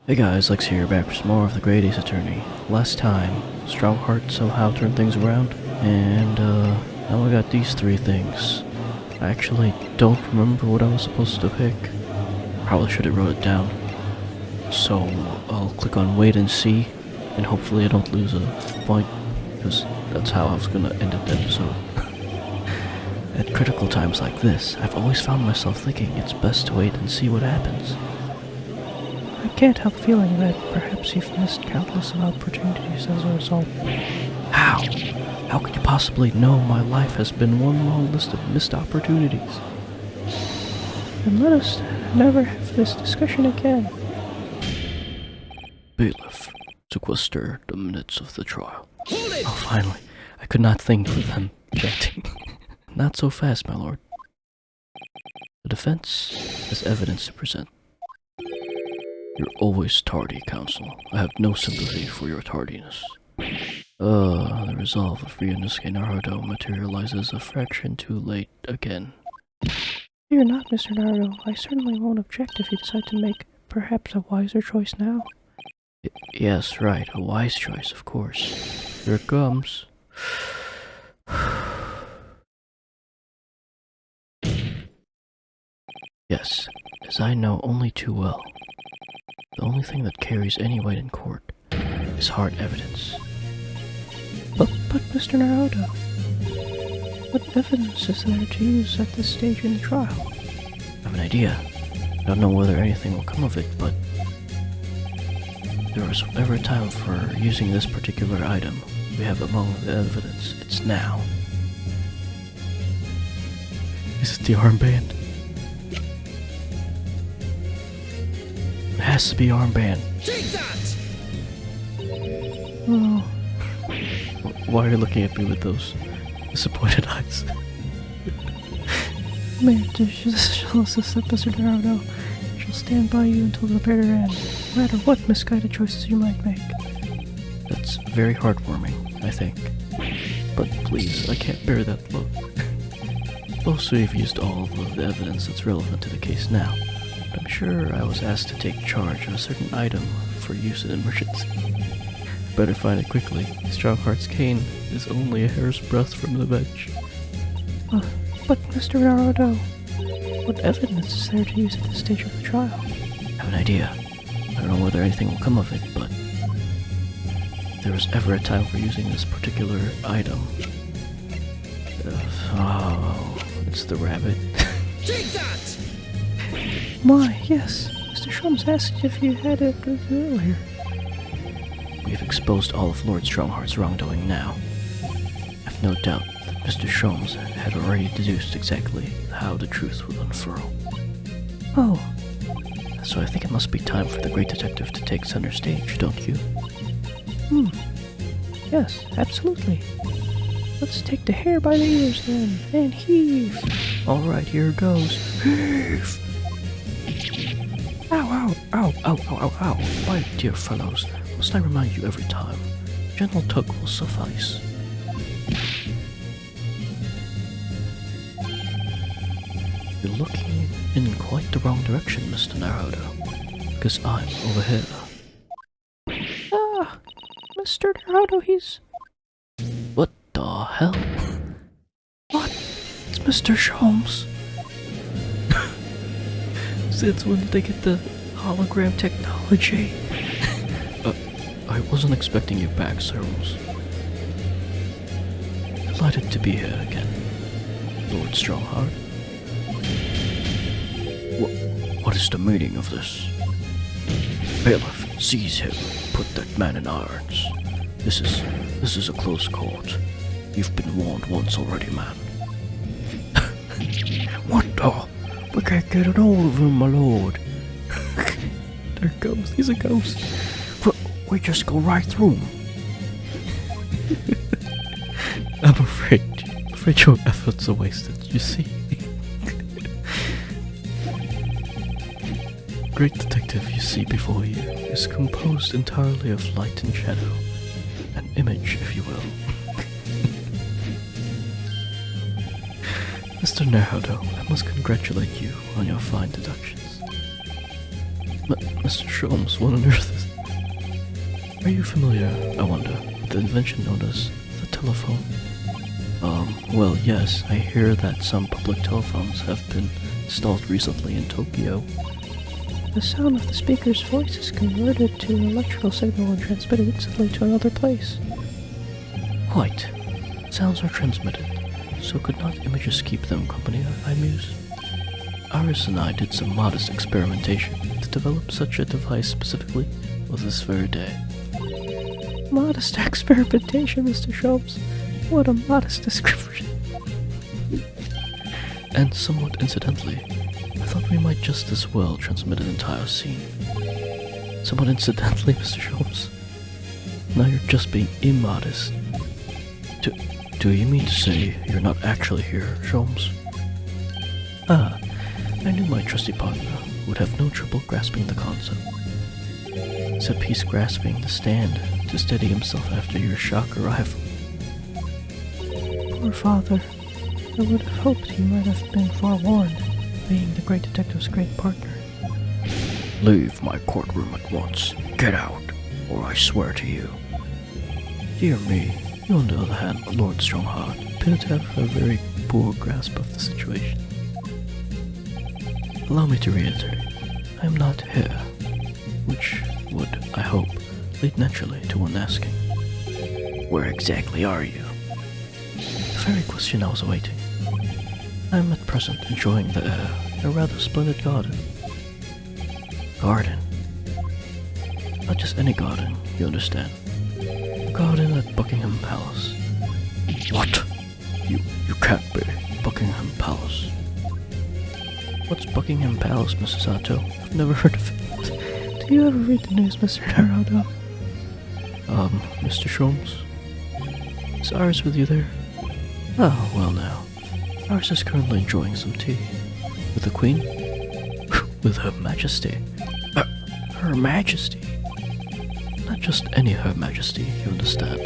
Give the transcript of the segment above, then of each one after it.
Hey guys, Lex here, back for some more of the Great Ace Attorney. Last time, Strongheart somehow turned things around, and now I got these three things. I actually don't remember what I was supposed to pick. Probably should have wrote it down. So I'll click on wait and see, and hopefully I don't lose a point, because that's how I was gonna end the episode. At critical times like this, I've always found myself thinking it's best to wait and see what happens. I can't help feeling that perhaps you've missed countless opportunities as a result. How? How could you possibly know my life has been one long list of missed opportunities? Then let us never have this discussion again. Bailiff, sequester the minutes of the trial. Oh, finally. I could not think of them objecting. Not so fast, my lord. The defense has evidence to present. You're always tardy, counsel. I have no sympathy for your tardiness. The resolve of Ryunoske Naruhodo materializes a fraction too late again. Fear not, Mr. Naruhodo. I certainly won't object if you decide to make perhaps a wiser choice now. Yes, right. A wise choice, of course. Here it comes. Yes, as I know only too well. The only thing that carries any weight in court is hard evidence. But Mr. Naruhodo, what evidence is there to use at this stage in the trial? I have an idea. I don't know whether anything will come of it, but if there was ever a time for using this particular item we have among the evidence, it's now. Is it the armband? It has to be armband. Take that! Oh, Why are you looking at me with those disappointed eyes? may it shall assist that Mr. Naruhodo shall stand by you until the bitter end, no matter what misguided choices you might make. That's very heartwarming, I think. But please, I can't bear that look. Supposed to have used all of the evidence that's relevant to the case now. But I'm sure I was asked to take charge of a certain item for use in emergency. Better find it quickly. Strongheart's cane is only a hair's breadth from the bench. But Mr. Naruhodo, what evidence is there to use at this stage of the trial? I have an idea. I don't know whether anything will come of it, but if there was ever a time for using this particular item. It's the rabbit. Take that! My, yes. Mr. Sholmes asked if you had it earlier. We've exposed all of Lord Strongheart's wrongdoing now. I've no doubt that Mr. Sholmes had already deduced exactly how the truth would unfurl. Oh, So I think it must be time for the great detective to take center stage, don't you? yes, absolutely. Let's take the hair by the ears then, and heave. Alright, here goes. Heave! Ow, ow, ow, ow, ow, ow, ow. My dear fellows, must I remind you every time? A gentle tug will suffice. You're looking in quite the wrong direction, Mr. Naruhodo. Because I'm over here. Ah, Mr. Naruhodo, he's... What the hell? What? It's Mr. Sholmes. Since when did they get the hologram technology? I wasn't expecting you back, Sholmes. Delighted to be here again, Lord Strongheart. What is the meaning of this? Bailiff, seize him. Put that man in irons. This is a close court. You've been warned once already, man. What the? We can't get it hold of him, my lord. There it goes. He's a ghost. We just go right through him. I'm afraid your efforts are wasted, you see. Great detective you see before you is composed entirely of light and shadow. An image, if you will. Mr. Naruhodo, I must congratulate you on your fine deductions. Mr. Sholmes, what on earth is... Are you familiar, I wonder, with the invention known as the telephone? Well, yes, I hear that some public telephones have been installed recently in Tokyo. The sound of the speaker's voice is converted to an electrical signal and transmitted instantly to another place. Quite. Sounds are transmitted, so could not images keep them company, I muse? Iris and I did some modest experimentation to develop such a device specifically for this very day. Modest experimentation, Mr. Sholmes. What a modest description. And somewhat incidentally, I thought we might just as well transmit an entire scene. Somewhat incidentally, Mr. Sholmes. Now you're just being immodest. Do you mean to say you're not actually here, Sholmes? Ah, I knew my trusty partner would have no trouble grasping the concept. Except he's grasping the stand to steady himself after your shock arrival. Poor father. I would have hoped he might have been forewarned, being the great detective's great partner. Leave my courtroom at once. Get out, or I swear to you. Dear me, you on the other hand, Lord Strongheart, appear to have a very poor grasp of the situation. Allow me to reiterate, I am not here, which would, I hope, lead naturally to one asking, where exactly are you? The very question I was awaiting. I am at present enjoying the air in a rather splendid garden. Garden? Not just any garden, you understand. A garden at Buckingham Palace. What? You can't be. Buckingham Palace. What's Buckingham Palace, Mrs. Sato? I've never heard of it. Do you ever read the news, Mr. Naruhodo? Mr. Sholmes? Is Iris with you there? Oh, well now. Iris is currently enjoying some tea. With the Queen? With Her Majesty. Her Majesty? Not just any Her Majesty, you understand.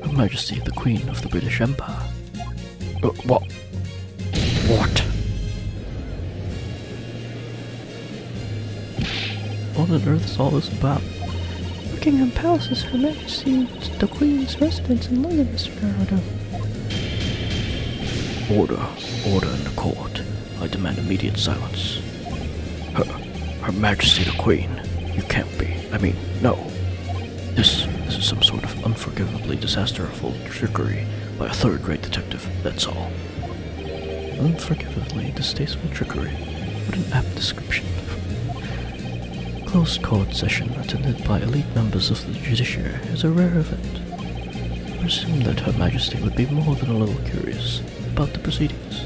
Her Majesty, the Queen of the British Empire. What? What on earth is all this about? Buckingham Palace is Her Majesty the Queen's residence in London, Mr. Naruhodo. Order in the court. I demand immediate silence. Her Majesty the Queen. You can't be. No. This is some sort of unforgivably disasterful trickery by a third-rate detective, that's all. Unforgivably distasteful trickery. What an apt description. Closed court session attended by elite members of the judiciary is a rare event. I presume that Her Majesty would be more than a little curious about the proceedings.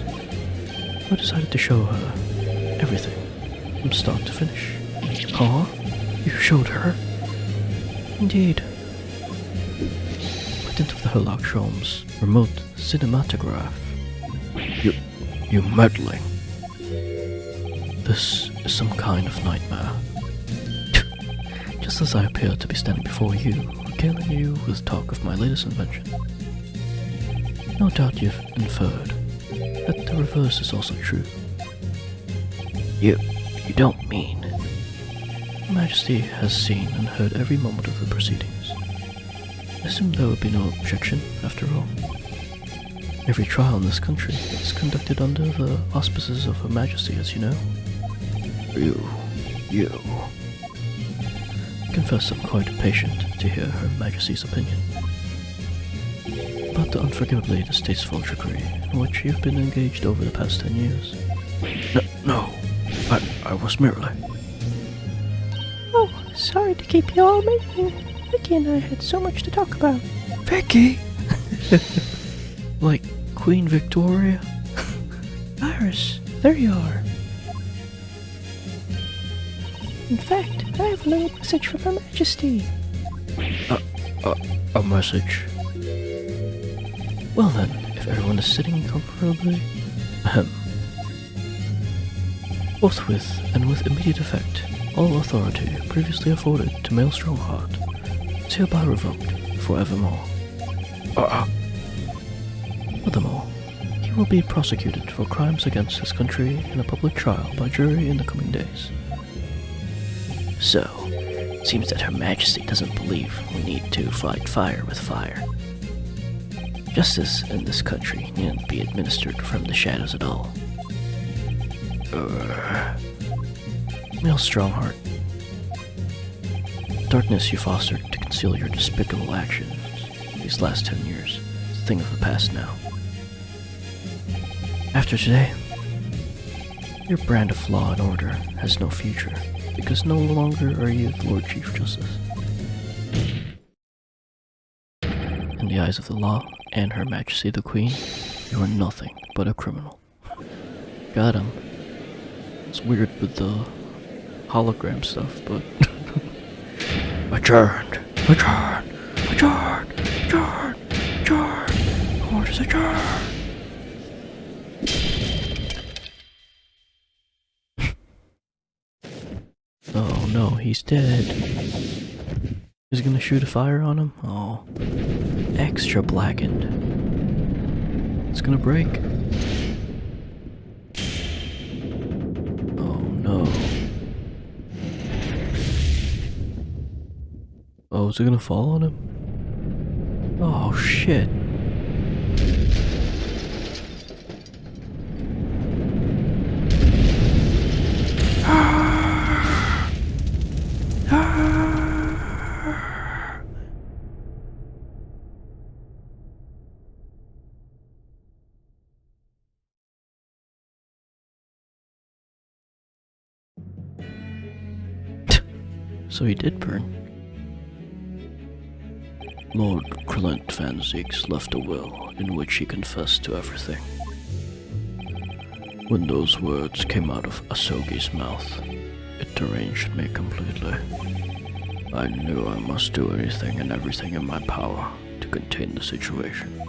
I decided to show her everything, from start to finish. Huh? You showed her? Indeed. By dint of the Herlock Sholmes' remote cinematograph. You meddling. This is some kind of nightmare. Just as I appear to be standing before you, regaling you with talk of my latest invention. No doubt you've inferred that the reverse is also true. You don't mean... Her Majesty has seen and heard every moment of the proceedings. I assume there would be no objection, after all. Every trial in this country is conducted under the auspices of Her Majesty, as you know. You... I confess I'm quite impatient to hear Her Majesty's opinion about the unforgivably distasteful trickery in which you've been engaged over the past 10 years. No, I was merely... Oh, sorry to keep you all waiting. Vicky and I had so much to talk about. Vicky? Like Queen Victoria? Iris, there you are. In fact, I have a little message from Her Majesty. A message? Well then, if everyone is sitting comfortably... Forthwith, and with immediate effect, all authority previously afforded to male Strongheart is hereby revoked forevermore. Furthermore, he will be prosecuted for crimes against his country in a public trial by jury in the coming days. So, it seems that Her Majesty doesn't believe we need to fight fire with fire. Justice in this country needn't be administered from the shadows at all. Male Strongheart. Darkness you fostered to conceal your despicable actions these last 10 years is a thing of the past now. After today, your brand of law and order has no future, because no longer are you the Lord Chief Justice. In the eyes of the law and Her Majesty the Queen, you are nothing but a criminal. Got him. It's weird with the hologram stuff, but... Adjourned! Adjourned! Adjourned! Adjourned! Adjourned! Court is adjourned! Oh no, he's dead. He's gonna shoot a fire on him? Oh. Extra blackened. It's gonna break. Oh no. Oh, is it gonna fall on him? Oh shit. So he did burn. Lord Clint Van Zeeks left a will in which he confessed to everything. When those words came out of Asogi's mouth, it deranged me completely. I knew I must do anything and everything in my power to contain the situation.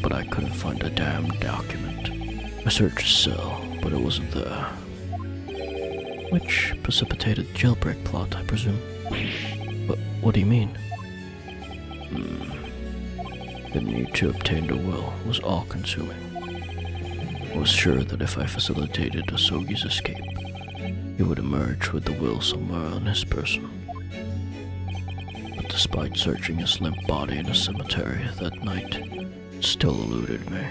But I couldn't find a damn document. I searched the cell, but it wasn't there. Which precipitated the jailbreak plot, I presume. But what do you mean? The need to obtain the will was all-consuming. I was sure that if I facilitated Asogi's escape, he would emerge with the will somewhere on his person. But despite searching his limp body in a cemetery that night, it still eluded me.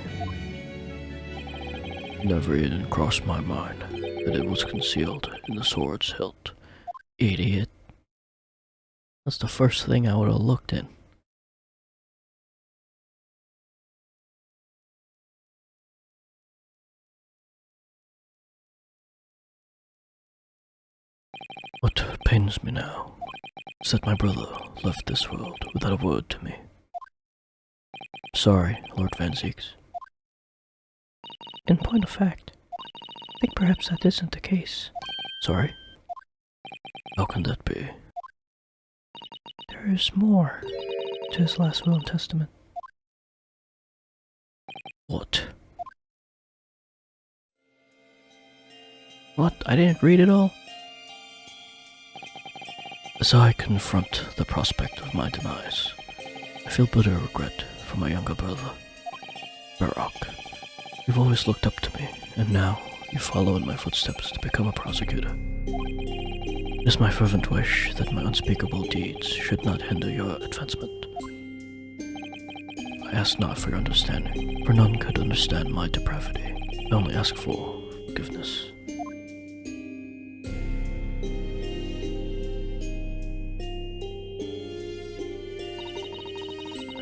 Never even crossed my mind that it was concealed in the sword's hilt. Idiot. That's the first thing I would have looked in. What pains me now is that my brother left this world without a word to me. Sorry, Lord Van Zeeks. In point of fact, I think perhaps that isn't the case. Sorry? How can that be? There is more to his last will and testament. What? What? I didn't read it all? As I confront the prospect of my demise, I feel bitter regret for my younger brother. Barak, you've always looked up to me, and now you follow in my footsteps to become a prosecutor. It is my fervent wish that my unspeakable deeds should not hinder your advancement. I ask not for your understanding, for none could understand my depravity. I only ask for forgiveness.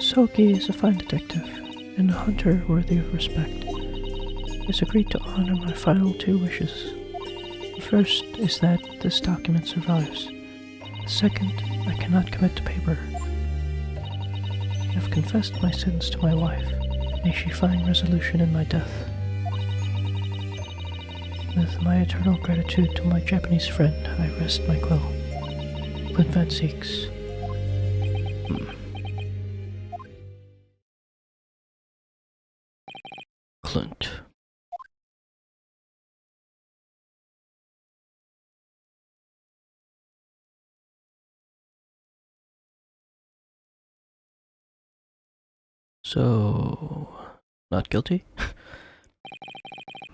Soki is a fine detective, and a hunter worthy of respect. He has agreed to honor my final two wishes. The first is that this document survives. The second, I cannot commit to paper. I have confessed my sins to my wife. May she find resolution in my death. With my eternal gratitude to my Japanese friend, I rest my quill. Clint Van Zeeks. Clint. So, not guilty?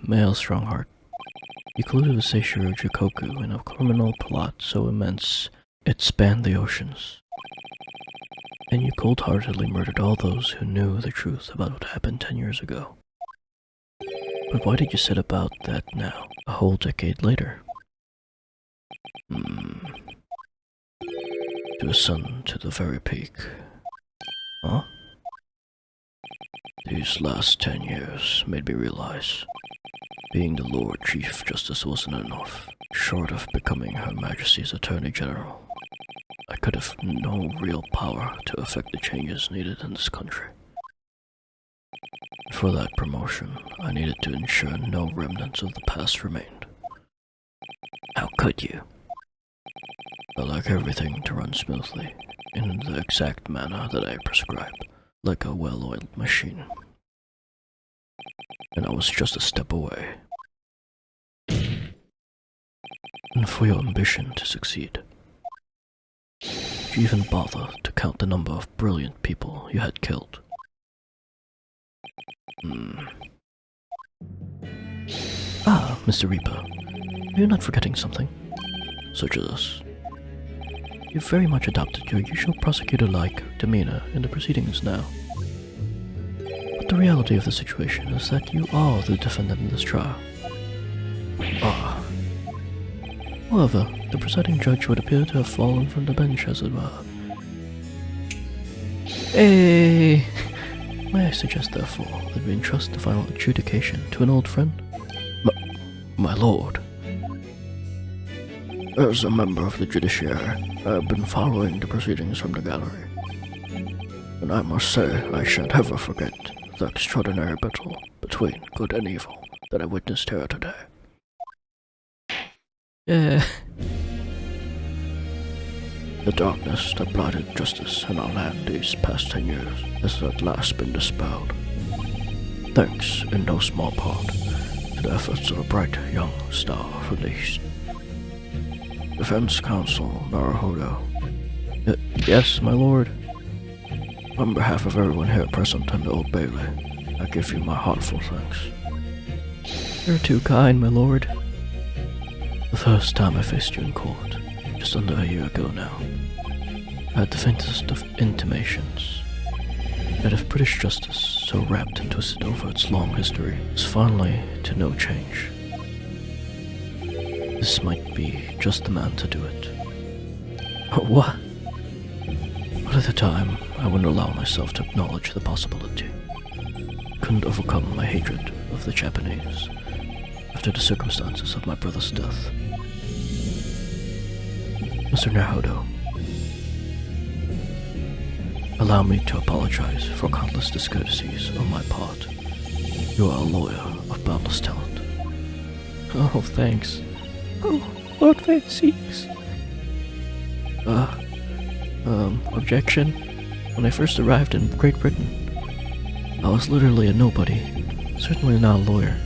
Male Strongheart. You colluded with Seishiro Jikoku in a criminal plot so immense it spanned the oceans. And you cold-heartedly murdered all those who knew the truth about what happened 10 years ago. But why did you set about that now, a whole decade later? To ascend to the very peak. Huh? These last 10 years made me realize being the Lord Chief Justice wasn't enough. Short of becoming Her Majesty's Attorney General, I could have no real power to affect the changes needed in this country. For that promotion, I needed to ensure no remnants of the past remained. How could you? I like everything to run smoothly, in the exact manner that I prescribe, like a well-oiled machine. And I was just a step away. And for your ambition to succeed, did you even bother to count the number of brilliant people you had killed? Ah, Mr. Reaper, you're not forgetting something. Such as you've very much adopted your usual prosecutor-like demeanor in the proceedings now. But the reality of the situation is that you are the defendant in this trial. However, the presiding judge would appear to have fallen from the bench, as it were. Hey! May I suggest, therefore, that we entrust the final adjudication to an old friend? My lord. As a member of the judiciary, I have been following the proceedings from the gallery. And I must say I shan't ever forget the extraordinary battle between good and evil that I witnessed here today. Yeah. The darkness that blinded justice in our land these past 10 years has at last been dispelled. Thanks, in no small part, to the efforts of a bright young star from the east. Defense Counsel Naruhodo. Yes, my lord. On behalf of everyone here present in the Old Bailey, I give you my heartfelt thanks. You're too kind, my lord. The first time I faced you in court, just under a year ago now, I had the faintest of intimations that if British justice, so wrapped and twisted over its long history, was finally to no change, this might be just the man to do it. What? But at the time, I wouldn't allow myself to acknowledge the possibility. Couldn't overcome my hatred of the Japanese after the circumstances of my brother's death. Mr. Naruhodo, allow me to apologize for countless discourtesies on my part. You are a lawyer of boundless talent. Oh, thanks. Oh, Lord Van Seeks. Objection. When I first arrived in Great Britain, I was literally a nobody, certainly not a lawyer.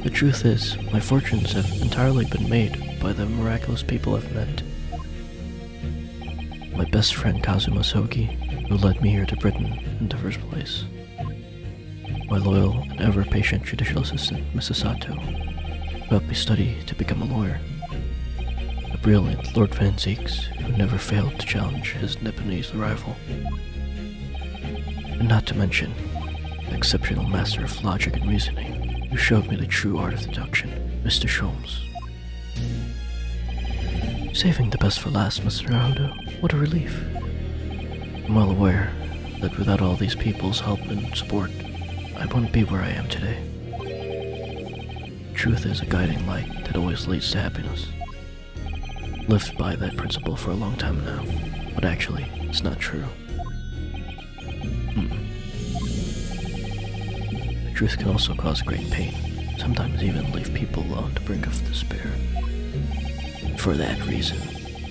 The truth is, my fortunes have entirely been made by the miraculous people I've met. My best friend Kazuma Sogi, who led me here to Britain in the first place. My loyal and ever-patient judicial assistant, Mrs. Sato, who helped me study to become a lawyer. A brilliant Lord Van Zeeks, who never failed to challenge his Nipponese rival. And not to mention, the exceptional master of logic and reasoning, who showed me the true art of deduction, Mr. Sholmes. Saving the best for last, Mr. Naruhodo. What a relief. I'm well aware that without all these people's help and support, I wouldn't be where I am today. Truth is a guiding light that always leads to happiness. Lived by that principle for a long time now, but actually, it's not true. The truth can also cause great pain, sometimes even leave people on the brink of despair. For that reason,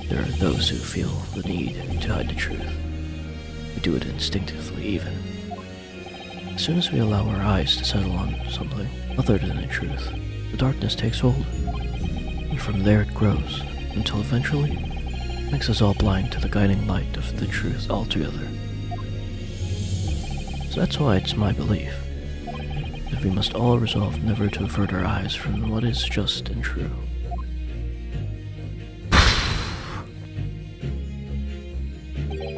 there are those who feel the need to hide the truth. We do it instinctively even. As soon as we allow our eyes to settle on something other than the truth, the darkness takes hold, and from there it grows, until eventually it makes us all blind to the guiding light of the truth altogether. So that's why it's my belief that we must all resolve never to avert our eyes from what is just and true.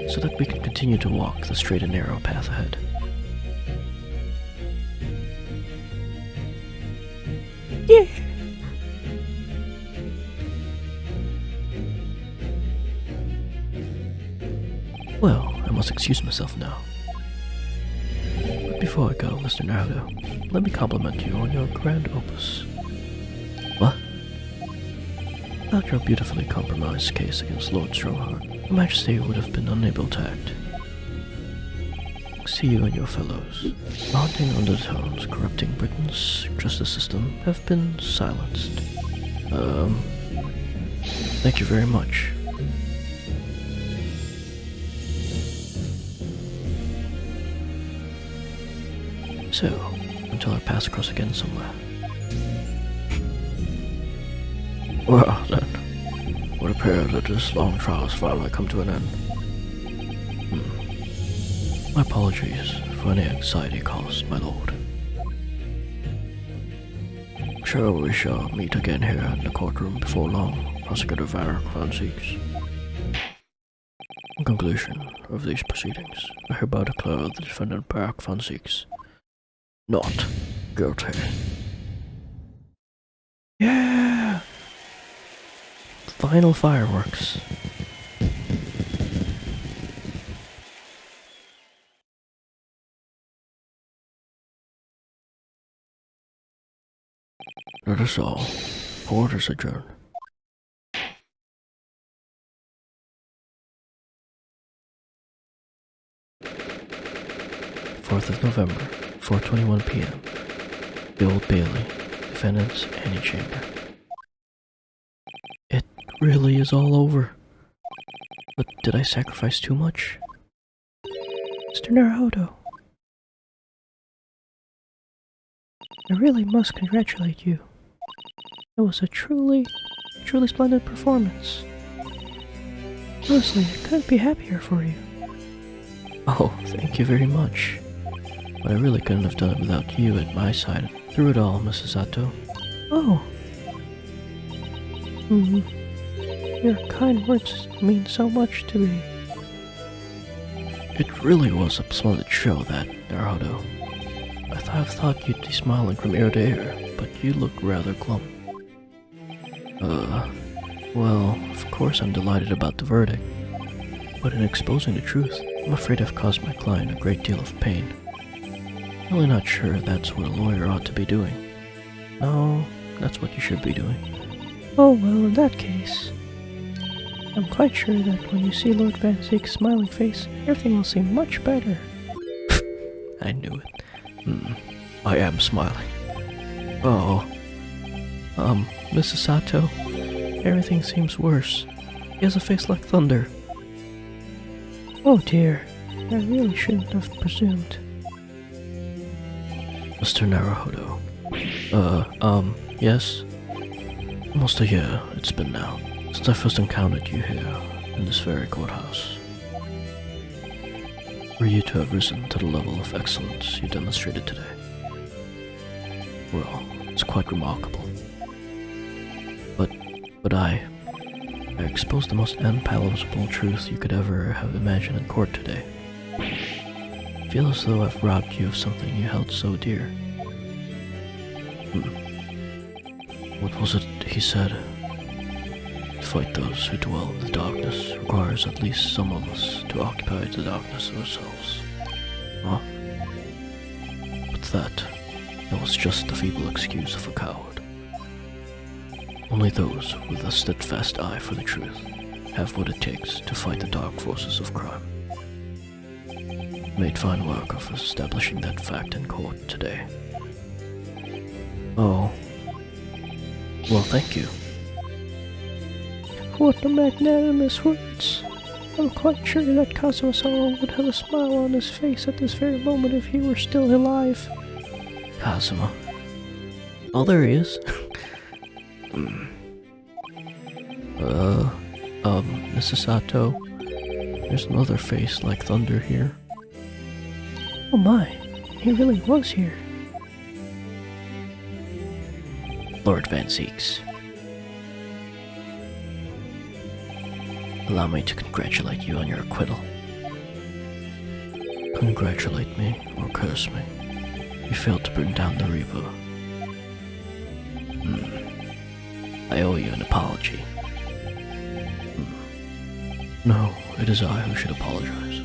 So that we can continue to walk the straight and narrow path ahead. Yeah! Well, I must excuse myself now. But before I go, Mr. Naruhodo, let me compliment you on your grand opus. What? Without your beautifully compromised case against Lord Strongheart, Your Majesty would have been unable to act. See you and your fellows. Haunting undertones corrupting Britain's justice system have been silenced. Thank you very much. So, until I pass across again somewhere. Well then, would appear that this long trial has finally come to an end. My apologies for any anxiety caused, my lord. I'm sure we shall meet again here in the courtroom before long, Prosecutor Varric Van Zieks. In conclusion of these proceedings, I hereby declare the defendant Varric Van Zieks not guilty. Yeah! Final fireworks. That is all. Court is adjourned. 4th of November, 4:21 p.m. The Old Bailey, Defendants, Antechamber. It really is all over. But did I sacrifice too much? Mr. Naruhodo, I really must congratulate you. It was a truly splendid performance. Honestly, I couldn't be happier for you. Oh, thank you very much. But I really couldn't have done it without you at my side through it all, Mrs. Sato. Oh. Your kind words mean so much to me. It really was a splendid show, that, Naruhodo. I thought you'd be smiling from ear to ear, but you look rather glum. Well, of course I'm delighted about the verdict. But in exposing the truth, I'm afraid I've caused my client a great deal of pain. I'm really not sure that's what a lawyer ought to be doing. No, that's what you should be doing. Oh, well, in that case, I'm quite sure that when you see Lord Van Ziek's smiling face, everything will seem much better. I knew it. I am smiling. Oh. Mrs. Sato, everything seems worse. He has a face like thunder. Oh dear, I really shouldn't have presumed. Mr. Naruhodo. Yes? Almost a year it's been now, since I first encountered you here, in this very courthouse. Were you to have risen to the level of excellence you demonstrated today? Well, it's quite remarkable. But I exposed the most unpalatable truth you could ever have imagined in court today. I feel as though I've robbed you of something you held so dear. What was it he said? To fight those who dwell in the darkness requires at least some of us to occupy the darkness ourselves. Huh? But that was just the feeble excuse of a coward. Only those with a steadfast eye for the truth have what it takes to fight the dark forces of crime. Made fine work of establishing that fact in court today. Oh. Well, thank you. What magnanimous words. I'm quite sure that Kazuma-sama would have a smile on his face at this very moment if he were still alive. Kazuma. Oh, there he is. Mrs. Sato, there's another face like thunder here. Oh my, he really was here. Lord Van Zeeks. Allow me to congratulate you on your acquittal. Congratulate me or curse me. You failed to bring down the Reaper. I owe you an apology. No, it is I who should apologize.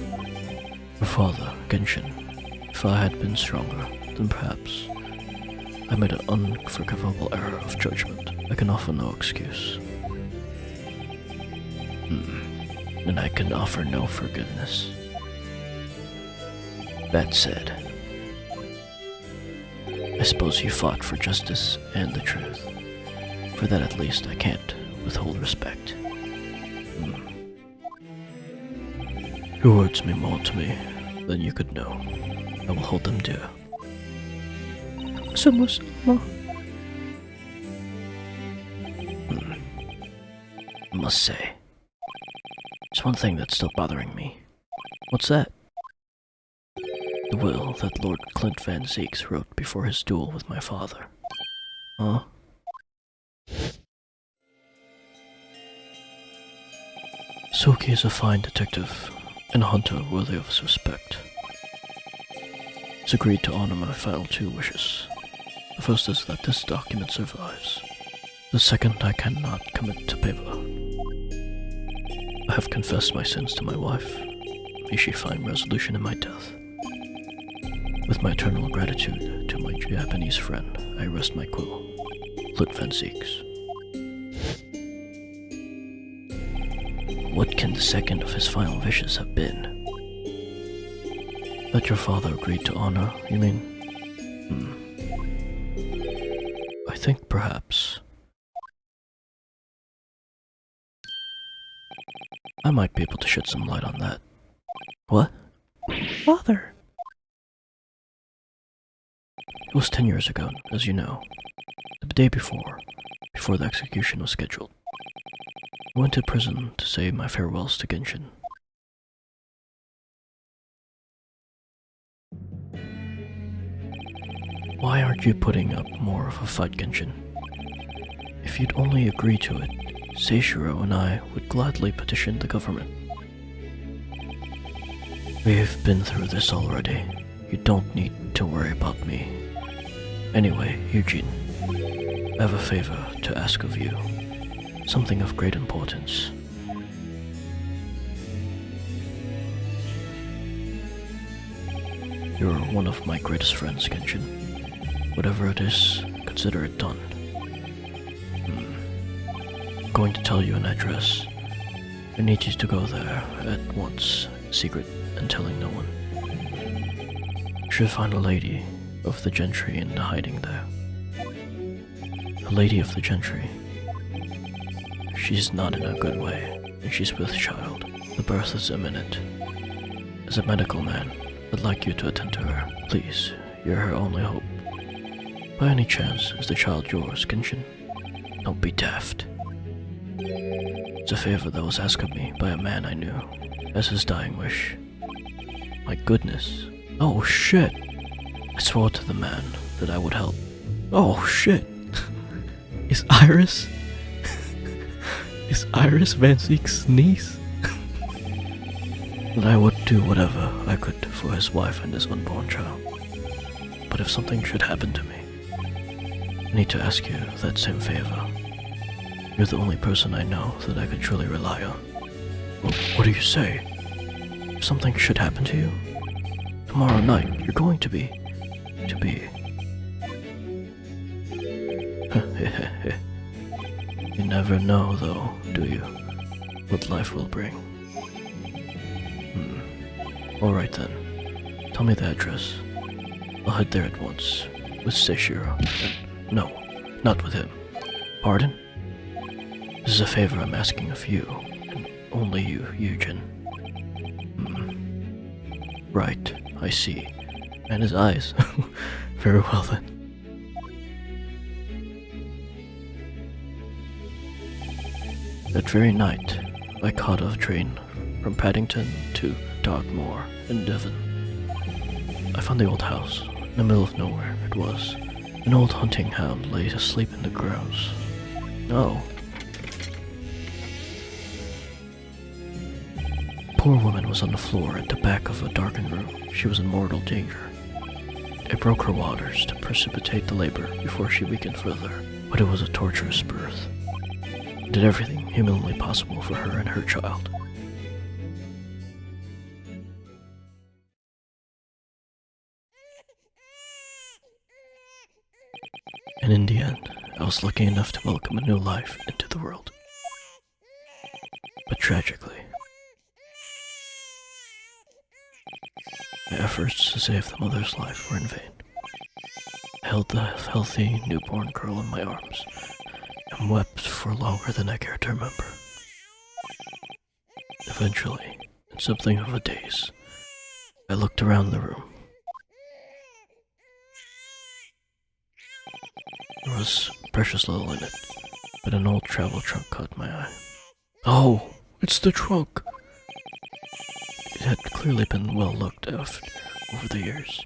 Your father, Genshin, if I had been stronger, then perhaps I made an unforgivable error of judgment. I can offer no excuse. And I can offer no forgiveness. That said, I suppose you fought for justice and the truth. For that at least I can't withhold respect. Your words mean more to me than you could know. I will hold them dear. Somos more. I must say, there's one thing that's still bothering me. What's that? The will that Lord Clint Van Zeeks wrote before his duel with my father. Huh? Suki is a fine detective and a hunter worthy of his respect. He's agreed to honor my final 2 wishes. The first is that this document survives. The second I cannot commit to paper. I have confessed my sins to my wife. May she find resolution in my death. With my eternal gratitude to my Japanese friend, I rest my quill. Lit Van Zeeks. What can the second of his final wishes have been? That your father agreed to honor, you mean? I think perhaps I might be able to shed some light on that. What? Father! It was 10 years ago, as you know. The day before the execution was scheduled. I went to prison to say my farewells to Genshin. Why aren't you putting up more of a fight, Genshin? If you'd only agree to it, Seishiro and I would gladly petition the government. We've been through this already. You don't need to worry about me. Anyway, Eugene, I have a favor to ask of you. Something of great importance. You're one of my greatest friends, Genshin. Whatever it is, consider it done. I'm going to tell you an address. I need you to go there at once, secret and telling no one. You should find a lady of the gentry in hiding there. A lady of the gentry. She's not in a good way, and she's with child. The birth is imminent. As a medical man, I'd like you to attend to her. Please, you're her only hope. By any chance, is the child yours, Genshin? Don't be daft. It's a favor that was asked of me by a man I knew, as his dying wish. My goodness. Oh shit! I swore to the man that I would help. Oh shit! Is Iris Van Zeek's niece? That I would do whatever I could for his wife and his unborn child. But if something should happen to me, I need to ask you that same favor. You're the only person I know that I could truly rely on. Well, what do you say? If something should happen to you, tomorrow night you're going to be... You never know, though, do you? What life will bring. Alright then. Tell me the address. I'll head there at once. With Seishiro. No, not with him. Pardon? This is a favor I'm asking of you, and only you, Eugen. Right, I see. And his eyes. Very well then. That very night, I caught a train from Paddington to Dartmoor in Devon. I found the old house, in the middle of nowhere it was, An old hunting hound lay asleep in the grass. Oh. Poor woman was on the floor at the back of a darkened room. She was in mortal danger. It broke her waters to precipitate the labor before she weakened further, but it was a torturous birth. It did everything humanly possible for her and her child. And in the end, I was lucky enough to welcome a new life into the world. But tragically, my efforts to save the mother's life were in vain. I held the healthy newborn girl in my arms and wept for longer than I cared to remember. Eventually, in something of a daze, I looked around the room. There was precious little in it, but an old travel trunk caught my eye. Oh, it's the trunk! It had clearly been well looked after over the years,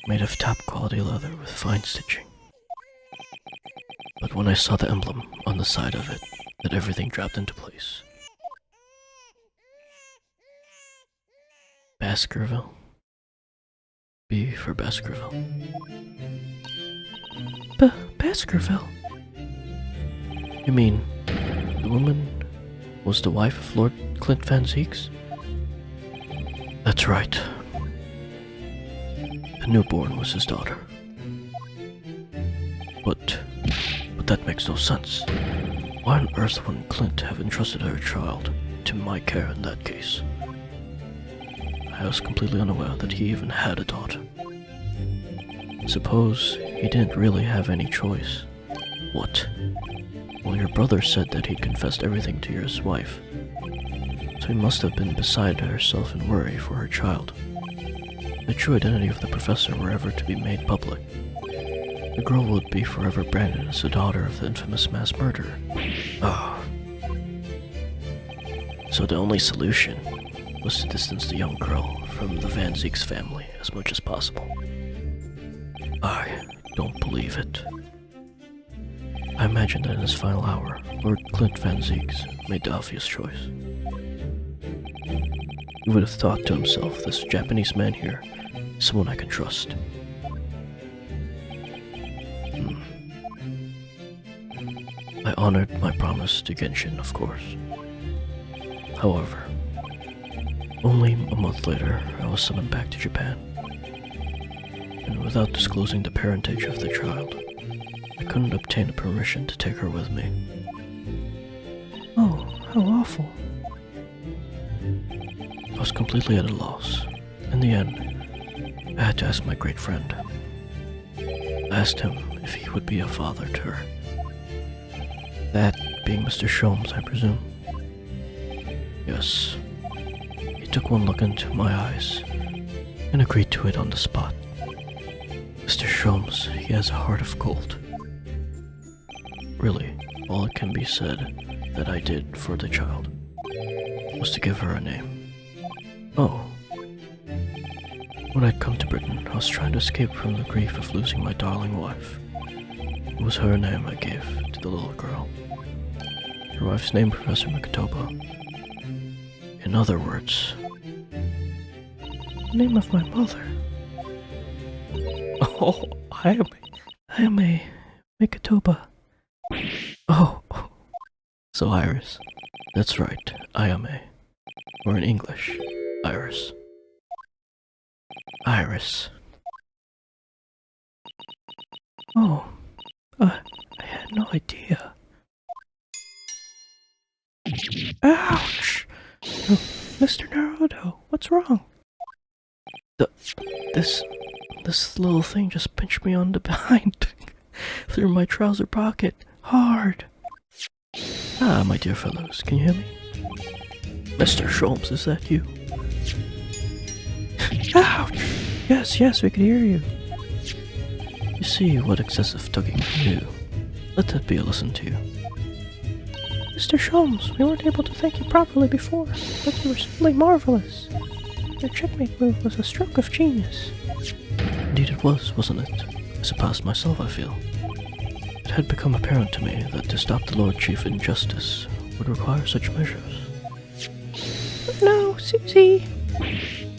made of top-quality leather with fine stitching. But when I saw the emblem on the side of it, that everything dropped into place. Baskerville. B for Baskerville. Baskerville? You mean, the woman was the wife of Lord Clint Van Zeeks? That's right. The newborn was his daughter. But that makes no sense. Why on earth wouldn't Clint have entrusted her child to my care in that case? I was completely unaware that he even had a daughter. Suppose he didn't really have any choice. What? Well, your brother said that he'd confessed everything to your wife, so he must have been beside herself in worry for her child. The true identity of the professor were ever to be made public, the girl would be forever branded as the daughter of the infamous mass murderer. Ah. So the only solution was to distance the young girl from the Van Zeeks family as much as possible. I don't believe it. I imagine that in his final hour, Lord Clint Van Zeeks made the obvious choice. He would have thought to himself, this Japanese man here is someone I can trust. I honored my promise to Genshin, of course. However, only a month later, I was summoned back to Japan. And without disclosing the parentage of the child, I couldn't obtain a permission to take her with me. Oh, how awful. I was completely at a loss. In the end, I had to ask my great friend. I asked him if he would be a father to her. That being Mr. Sholmes, I presume. Yes. He took one look into my eyes and agreed to it on the spot. Mr. Sholmes, he has a heart of gold. Really, all it can be said that I did for the child was to give her a name. Oh. When I'd come to Britain, I was trying to escape from the grief of losing my darling wife. It was her name I gave to the little girl. Your wife's name, Professor Mikotoba. In other words... The name of my mother. Oh, Ayame Mikotoba. Oh, so Iris. That's right, Ayame. Or in English, Iris. Iris. Oh, I had no idea. Ouch! Oh, Mr. Naruhodo, what's wrong? This little thing just pinched me on the behind through my trouser pocket. Hard. Ah, my dear fellows, can you hear me? Mr. Sholmes, is that you? Ouch! Yes, we can hear you. You see what excessive tugging can do. Let that be a lesson to you. Mr. Sholmes, we weren't able to thank you properly before, but you were simply marvelous. Your checkmate move was a stroke of genius. Indeed it was, wasn't it? surpassed myself, I feel. It had become apparent to me that to stop the Lord Chief injustice would require such measures. No, Susie!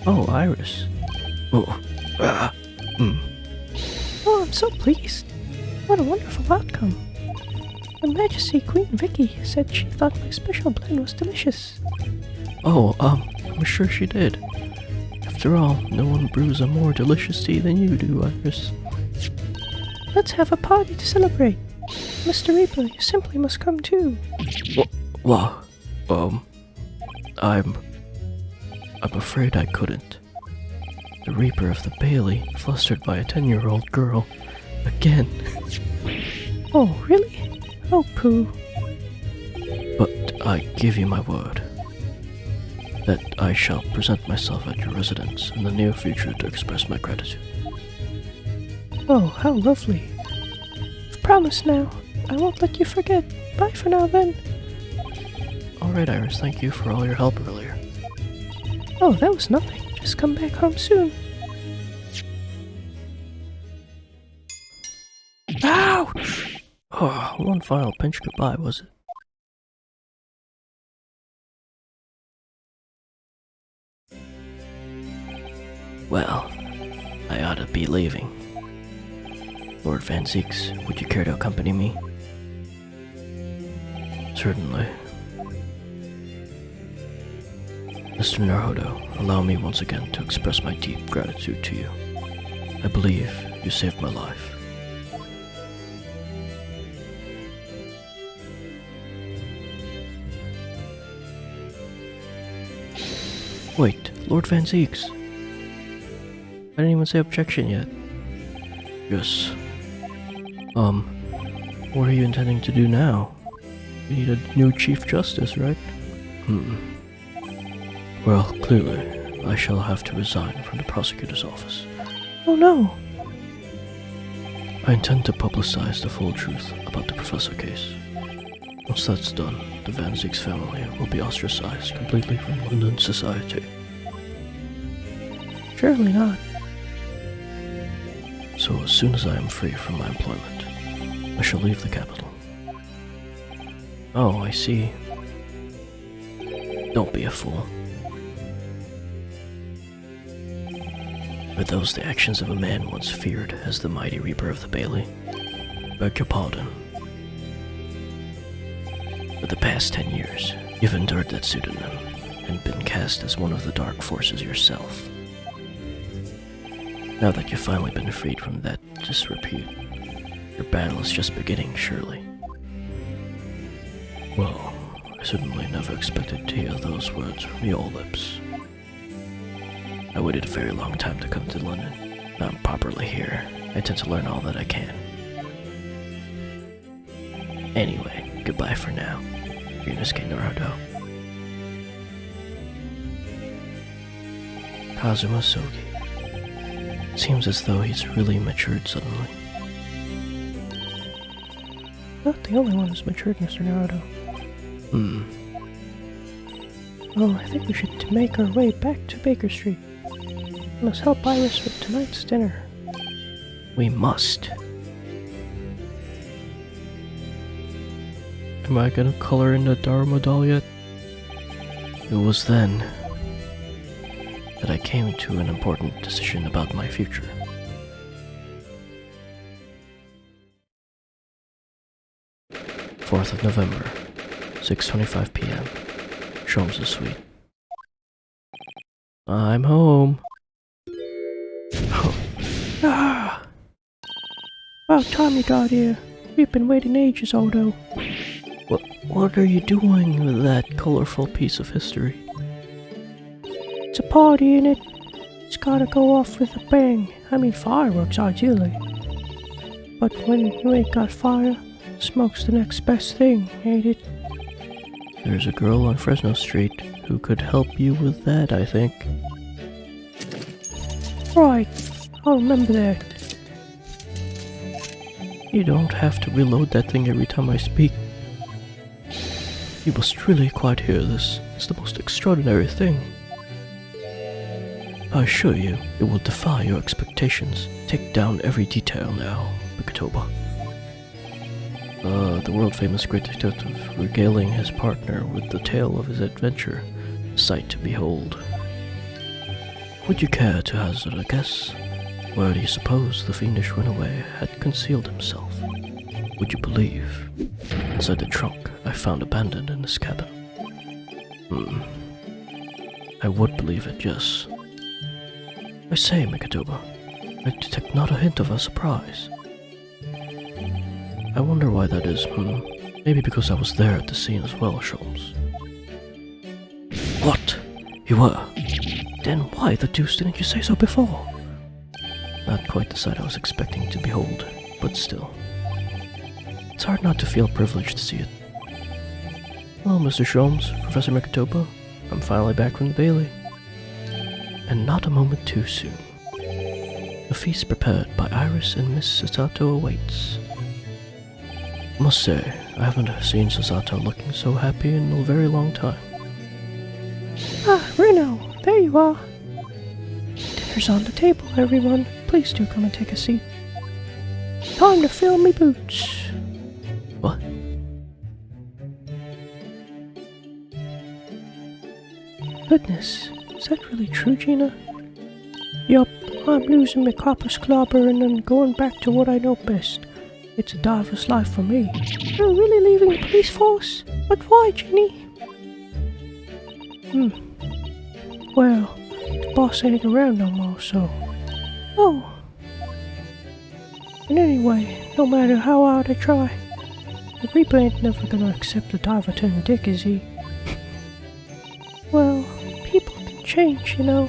Oh, Iris. Oh, Oh, I'm so pleased. What a wonderful outcome. Her Majesty Queen Vicky said she thought my special blend was delicious. Oh, I'm sure she did. After all, no one brews a more delicious tea than you do, Iris. Let's have a party to celebrate. Mr. Reaper, you simply must come too. Well, I'm afraid I couldn't. The Reaper of the Bailey, flustered by a 10-year-old girl. Again. Oh, really? Oh, pooh. But I give you my word that I shall present myself at your residence in the near future to express my gratitude. Oh, how lovely. I've promised now. I won't let you forget. Bye for now, then. Alright, Iris, thank you for all your help earlier. Oh, that was nothing. Just come back home soon. Ouch! Oh, one final pinch goodbye, was it? Well, I ought to be leaving. Lord Van Zieks, would you care to accompany me? Certainly. Mr. Naruhodo, allow me once again to express my deep gratitude to you. I believe you saved my life. Wait, Lord Van Zieks. I didn't even say objection yet. Yes. What are you intending to do now? You need a new Chief Justice, right? Well, clearly, I shall have to resign from the prosecutor's office. Oh no. I intend to publicize the full truth about the Professor case. Once that's done, the Van Zieks family will be ostracized completely from London society. Surely not. So as soon as I am free from my employment, I shall leave the capital. Oh, I see. Don't be a fool. Are those the actions of a man once feared as the mighty Reaper of the Bailey? Beg your pardon. For the past 10 years, you've endured that pseudonym and been cast as one of the dark forces yourself. Now that you've finally been freed from that disrepute, your battle is just beginning, surely. Well, I certainly never expected to hear those words from your lips. I waited a very long time to come to London. Now I'm properly here. I intend to learn all that I can. Anyway, goodbye for now. Ryunoske Naruhodo. Kazuma Sogi. Seems as though he's really matured suddenly. Not the only one who's matured, Mr. Naruto. Well, I think we should make our way back to Baker Street. We must help Iris with tonight's dinner. We must. Am I gonna color in the Dharma doll yet? It was then that I came to an important decision about my future. "4th of November, 6:25 p.m. Sholmes' suite. I'm home. Ah! About time you got here. We've been waiting ages, Odo. What are you doing with that colorful piece of history? It's a party, innit? It's gotta go off with a bang. I mean fireworks, ideally. But when you ain't got fire, smoke's the next best thing, ain't it? There's a girl on Fresno Street who could help you with that, I think. Right, I'll remember that. You don't have to reload that thing every time I speak. You must really quite hear this. It's the most extraordinary thing. I assure you, it will defy your expectations. Take down every detail now, Mikitoba. The world-famous great detective regaling his partner with the tale of his adventure, a sight to behold. Would you care to hazard a guess? Where do you suppose the fiendish runaway had concealed himself? Would you believe? Inside the trunk I found abandoned in this cabin. I would believe it, yes. I say, Mikitoba, I detect not a hint of a surprise. I wonder why that is, Maybe because I was there at the scene as well, Sholmes. What? You were? Then why the deuce didn't you say so before? Not quite the sight I was expecting to behold, but still. It's hard not to feel privileged to see it. Hello, Mr. Sholmes, Professor Mikitoba. I'm finally back from the Bailey. And not a moment too soon. The feast prepared by Iris and Miss Sasato awaits. Must say, I haven't seen Sasato looking so happy in a very long time. Ah, Ryuno, there you are. Dinner's on the table, everyone. Please do come and take a seat. Time to fill me boots. What? Goodness, is that really true, Gina? Yup, I'm losing my copper clobbering and going back to what I know best. It's a diver's life for me. You're really leaving the police force? But why, Ginny? Well, the boss ain't around no more, so... Oh. And anyway, no matter how hard I try, the Reaper ain't never gonna accept a diver turned dick, is he? Well, people can change, you know.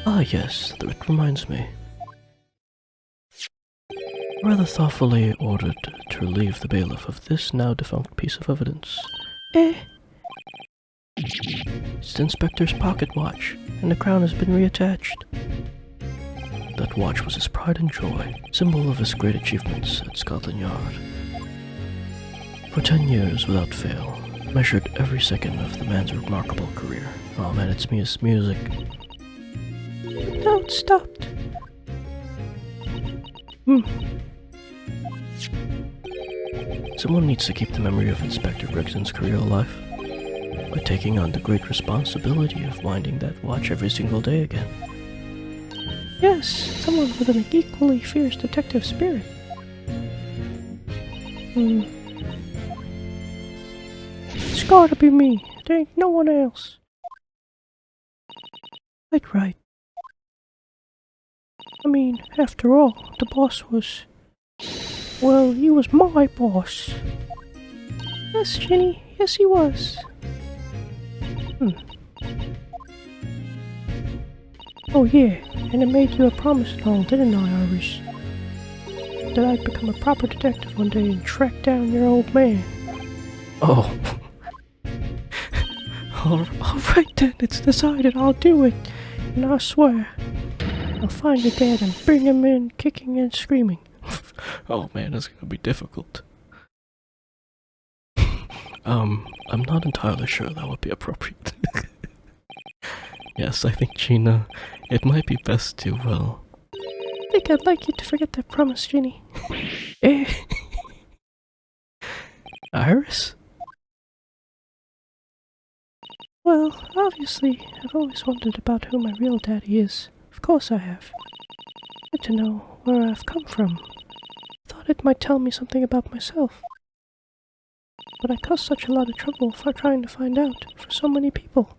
Ah yes, that reminds me. Rather thoughtfully ordered to relieve the bailiff of this now defunct piece of evidence. It's the inspector's pocket watch, and the crown has been reattached. That watch was his pride and joy, symbol of his great achievements at Scotland Yard. For 10 years without fail, measured every second of the man's remarkable career. Oh man, it's his music. Now it stopped. Someone needs to keep the memory of Inspector Gregson's career alive by taking on the great responsibility of winding that watch every single day again. Yes, someone with an equally fierce detective spirit. It's gotta be me. There ain't no one else. Quite right. I mean, after all, the boss was... Well, he was my boss. Yes, Ginny. Yes, he was. Oh yeah, and I made you a promise and all, didn't I, Iris? That I'd become a proper detective one day and track down your old man. Oh. Alright then, it's decided. I'll do it. And I swear, I'll find your dad and bring him in, kicking and screaming. Oh man, that's gonna be difficult. I'm not entirely sure that would be appropriate. Yes, I think, Gina, it might be best to, well... I think I'd like you to forget that promise, Ginny. Iris? Well, obviously, I've always wondered about who my real daddy is. Of course I have. I'd like to know where I've come from. Thought it might tell me something about myself. But I caused such a lot of trouble for trying to find out for so many people.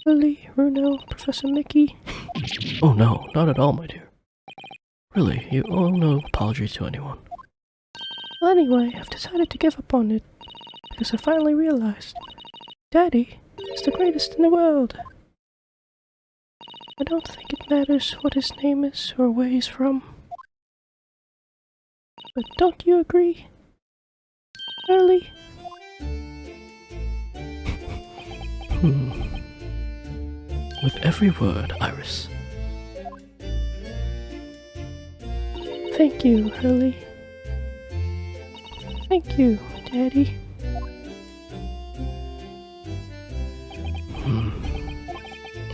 Lily, Ryuno, Professor Mickey. Oh no, not at all, my dear. Really, you owe no apology to anyone. Well, anyway, I've decided to give up on it, because I finally realized Daddy is the greatest in the world. I don't think it matters what his name is or where he's from. But don't you agree, Early? With every word, Iris. Thank you, Hurley. Thank you, Daddy.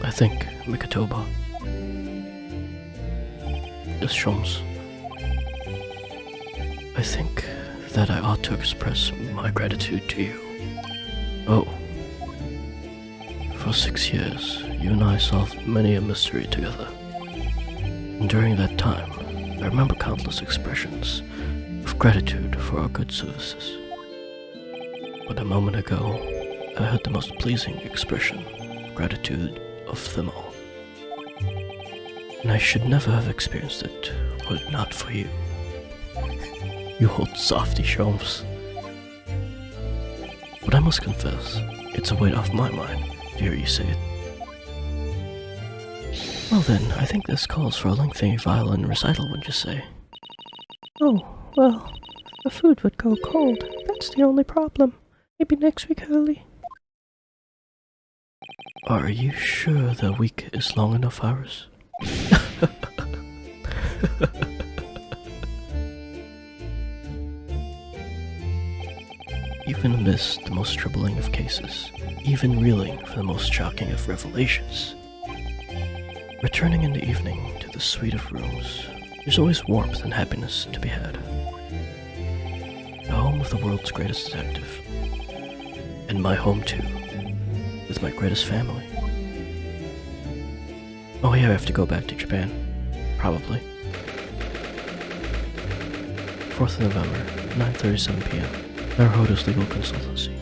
I think, Mikatoba. Yes, Sholmes. I think that I ought to express my gratitude to you. Oh. For 6 years, you and I solved many a mystery together. And during that time, I remember countless expressions of gratitude for our good services. But a moment ago, I heard the most pleasing expression of gratitude of them all. And I should never have experienced it were it not for you. You old softy, Sholmes. But I must confess, it's a weight off my mind to hear you say it. Well then, I think this calls for a lengthy violin recital, wouldn't you say? Oh, well, the food would go cold. That's the only problem. Maybe next week early. Are you sure the week is long enough, Iris? Even amidst the most troubling of cases, even reeling for the most shocking of revelations, returning in the evening to the suite of rooms, there's always warmth and happiness to be had. The home of the world's greatest detective. And my home too, with my greatest family. Oh yeah, I have to go back to Japan. Probably. 4th of November, 9:37 p.m. Naruhodo's Legal Consultancy.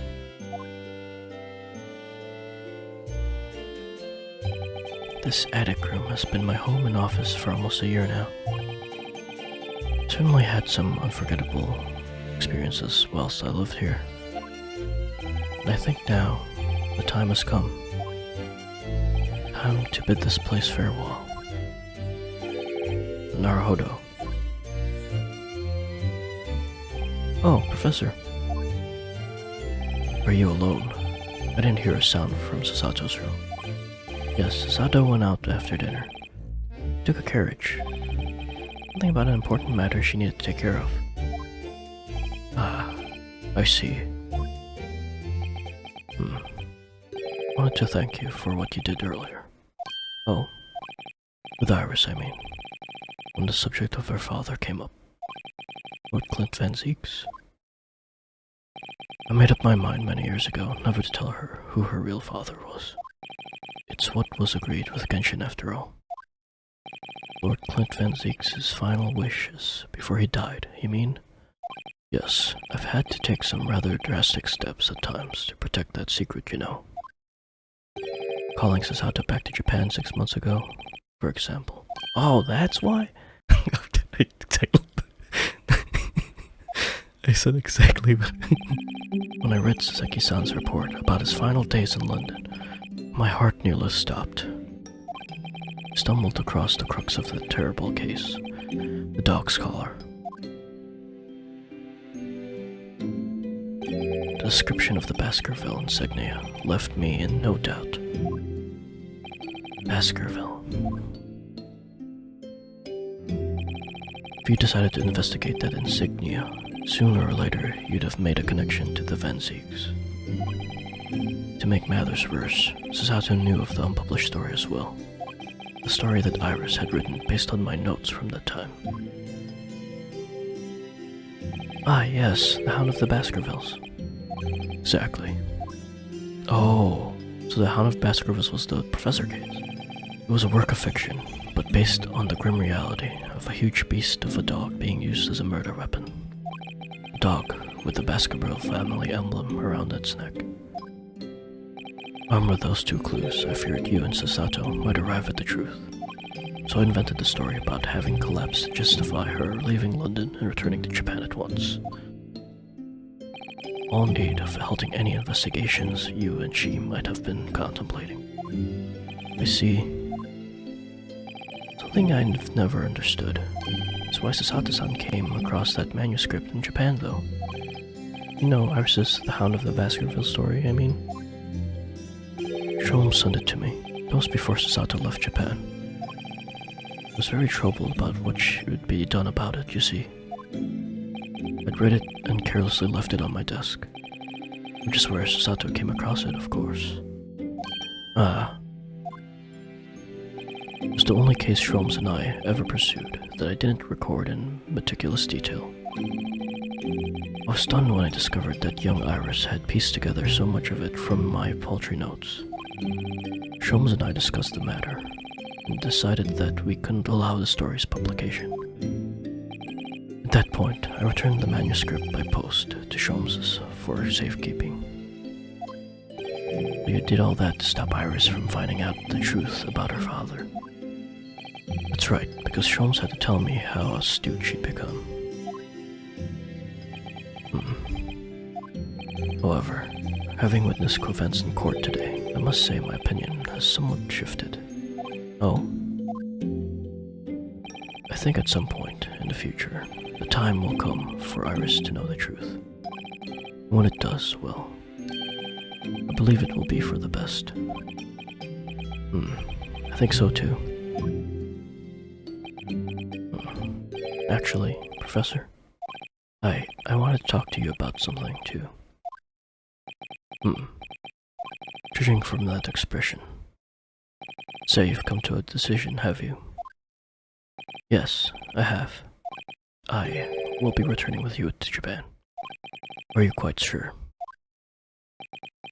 This attic room has been my home and office for almost a year now. Certainly had some unforgettable experiences whilst I lived here. And I think now the time has come. Time to bid this place farewell. Naruhodo. Oh, Professor. Are you alone? I didn't hear a sound from Sasato's room. Yes, Sasato went out after dinner. Took a carriage. Something about an important matter she needed to take care of. Ah, I see. Wanted to thank you for what you did earlier. Oh, with Iris, I mean. When the subject of her father came up. Lord Clint Van Zeeks. I made up my mind many years ago never to tell her who her real father was. It's what was agreed with Genshin after all. Lord Clint Van Zeeks' final wishes before he died, you mean? Yes, I've had to take some rather drastic steps at times to protect that secret, you know. Calling Sasato back to Japan 6 months ago, for example. Oh, that's why? I said exactly what... When I read Sasaki-san's report about his final days in London, my heart nearly stopped. I stumbled across the crux of that terrible case, the dog's collar. The description of the Baskerville insignia left me in no doubt. Baskerville. If you decided to investigate that insignia, sooner or later you'd have made a connection to the Van Zeeks. To make matters worse, Sasato knew of the unpublished story as well. The story that Iris had written based on my notes from that time. Ah yes, the Hound of the Baskervilles. Exactly. Oh, so the Hound of Baskervilles was the Professor case. It was a work of fiction, but based on the grim reality of a huge beast of a dog being used as a murder weapon. A dog with the Baskerville family emblem around its neck. Armed with those two clues, I feared you and Sasato might arrive at the truth. So I invented the story about having collapsed to justify her leaving London and returning to Japan at once. All in aid of halting any investigations you and she might have been contemplating. I see. Something I've never understood is why Sasato-san came across that manuscript in Japan, though. You know, Iris's The Hound of the Baskerville story, I mean. Sholmes sent it to me, just before Sasato left Japan. I was very troubled about what should be done about it, you see. I'd read it and carelessly left it on my desk. Which is where Sasato came across it, of course. Ah. It was the only case Sholmes and I ever pursued that I didn't record in meticulous detail. I was stunned when I discovered that young Iris had pieced together so much of it from my paltry notes. Sholmes and I discussed the matter, and decided that we couldn't allow the story's publication. At that point, I returned the manuscript by post to Sholmes' for safekeeping. We did all that to stop Iris from finding out the truth about her father. That's right, because Sholmes had to tell me how astute she'd become. However, having witnessed events in court today, I must say my opinion has somewhat shifted. Oh? I think at some point in the future, the time will come for Iris to know the truth. When it does, well, I believe it will be for the best. I think so too. Actually, Professor, I wanted to talk to you about something too. Judging from that expression, say you've come to a decision, have you? Yes, I have. I will be returning with you to Japan. Are you quite sure?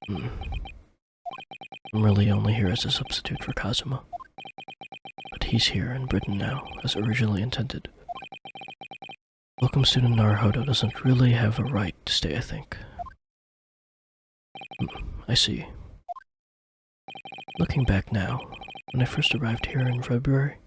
I'm really only here as a substitute for Kazuma. But he's here in Britain now, as originally intended. Welcome student Naruhodo doesn't really have a right to stay, I think. I see. Looking back now, when I first arrived here in February,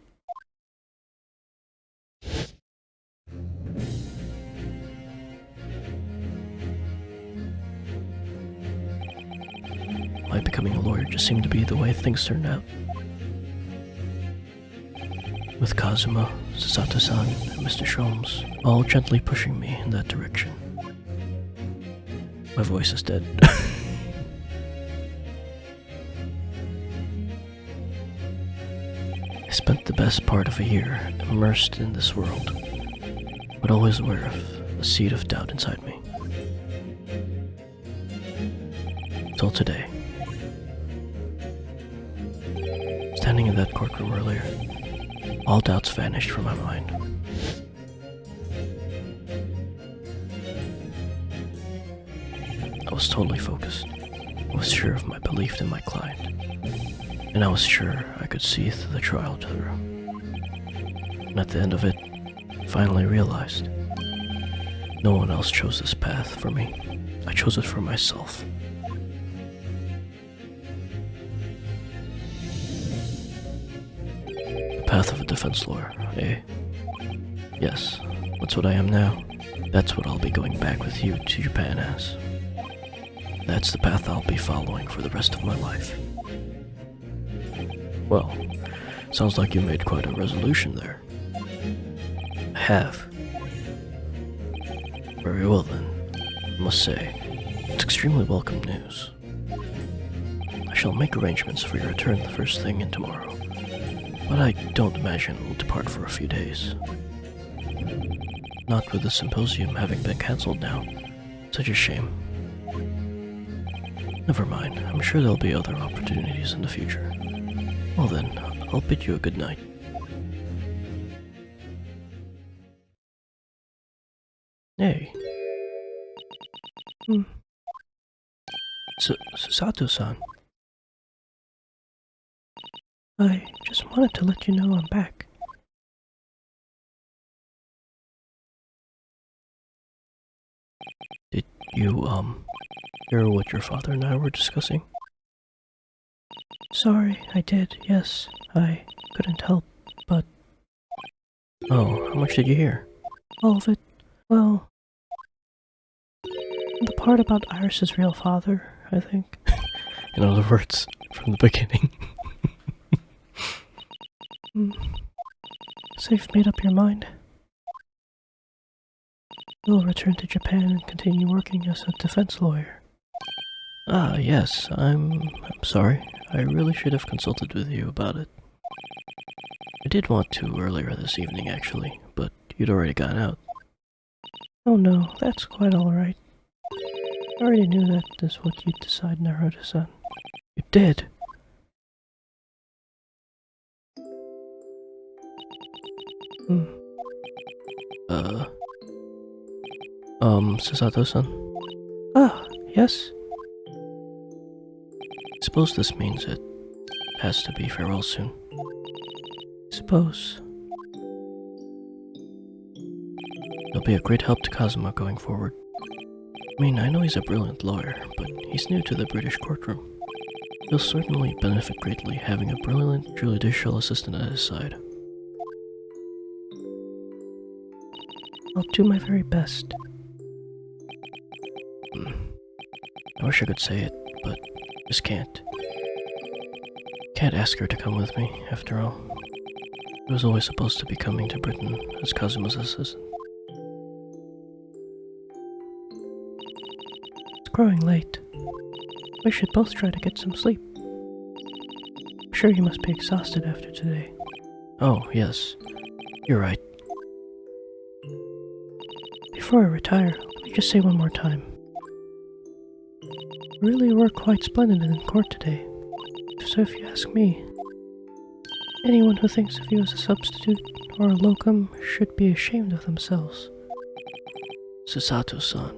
my becoming a lawyer just seemed to be the way things turned out. With Kazuma, Sasato-san, and Mr. Sholmes all gently pushing me in that direction. My voice is dead. I spent the best part of a year immersed in this world, but always aware of a seed of doubt inside me. Till today. Standing in that courtroom earlier, all doubts vanished from my mind. I was totally focused. I was sure of my belief in my client, and I was sure I could see the trial through. And at the end of it, finally realized no one else chose this path for me. I chose it for myself. The path of a defense lawyer, eh? Yes, that's what I am now. That's what I'll be going back with you to Japan as. That's the path I'll be following for the rest of my life. Well, sounds like you made quite a resolution there. I have. Very well then, I must say, it's extremely welcome news. I shall make arrangements for your return the first thing in tomorrow, but I don't imagine we'll depart for a few days. Not with the symposium having been cancelled now. Such a shame. Never mind, I'm sure there'll be other opportunities in the future. Well then, I'll bid you a good night. Hey. Sato-san. I just wanted to let you know I'm back. Did you, hear what your father and I were discussing? Sorry, I did, yes. I couldn't help, but... Oh, how much did you hear? all of it, well... the part about Iris's real father, I think. In other words, from the beginning. So you've made up your mind? You'll return to Japan and continue working as a defense lawyer. Ah, yes, I'm sorry. I really should have consulted with you about it. I did want to earlier this evening, actually, but you'd already gone out. Oh no, that's quite alright. I already knew that is what you'd decide, Naruhodo-san. You did? Susato-san, Ah, yes? I suppose this means it has to be farewell soon. Suppose. He'll be a great help to Kazuma going forward. I mean, I know he's a brilliant lawyer, but he's new to the British courtroom. He'll certainly benefit greatly having a brilliant judicial assistant at his side. I'll do my very best. I wish I could say it, but just can't. Can't ask her to come with me, after all. He was always supposed to be coming to Britain as Kazuma's assistant. It's growing late. We should both try to get some sleep. I'm sure you must be exhausted after today. Oh, yes. You're right. Before I retire, let me just say one more time. You really were quite splendid in court today. So if you ask me, anyone who thinks of you as a substitute or a locum should be ashamed of themselves. Susato-san.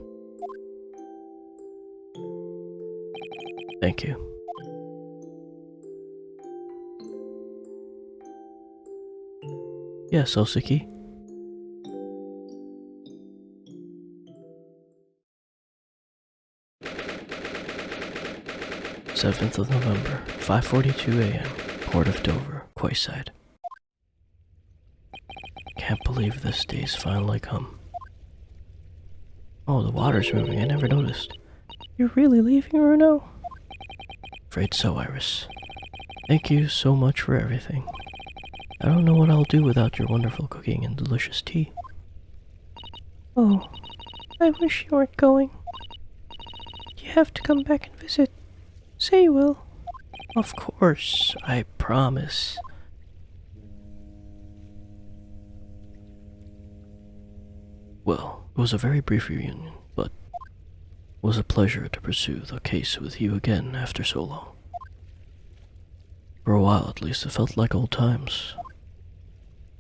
Thank you. Yes, Osaki. Seventh of November, 5:42 a.m. Port of Dover, Quayside. Can't believe this day's finally come. Oh, the water's moving. I never noticed. You're really leaving, Runo? Afraid so, Iris. Thank you so much for everything. I don't know what I'll do without your wonderful cooking and delicious tea. Oh, I wish you weren't going. You have to come back and visit. Say you will. Of course, I promise. Well, it was a very brief reunion, but it was a pleasure to pursue the case with you again after so long. For a while at least, it felt like old times.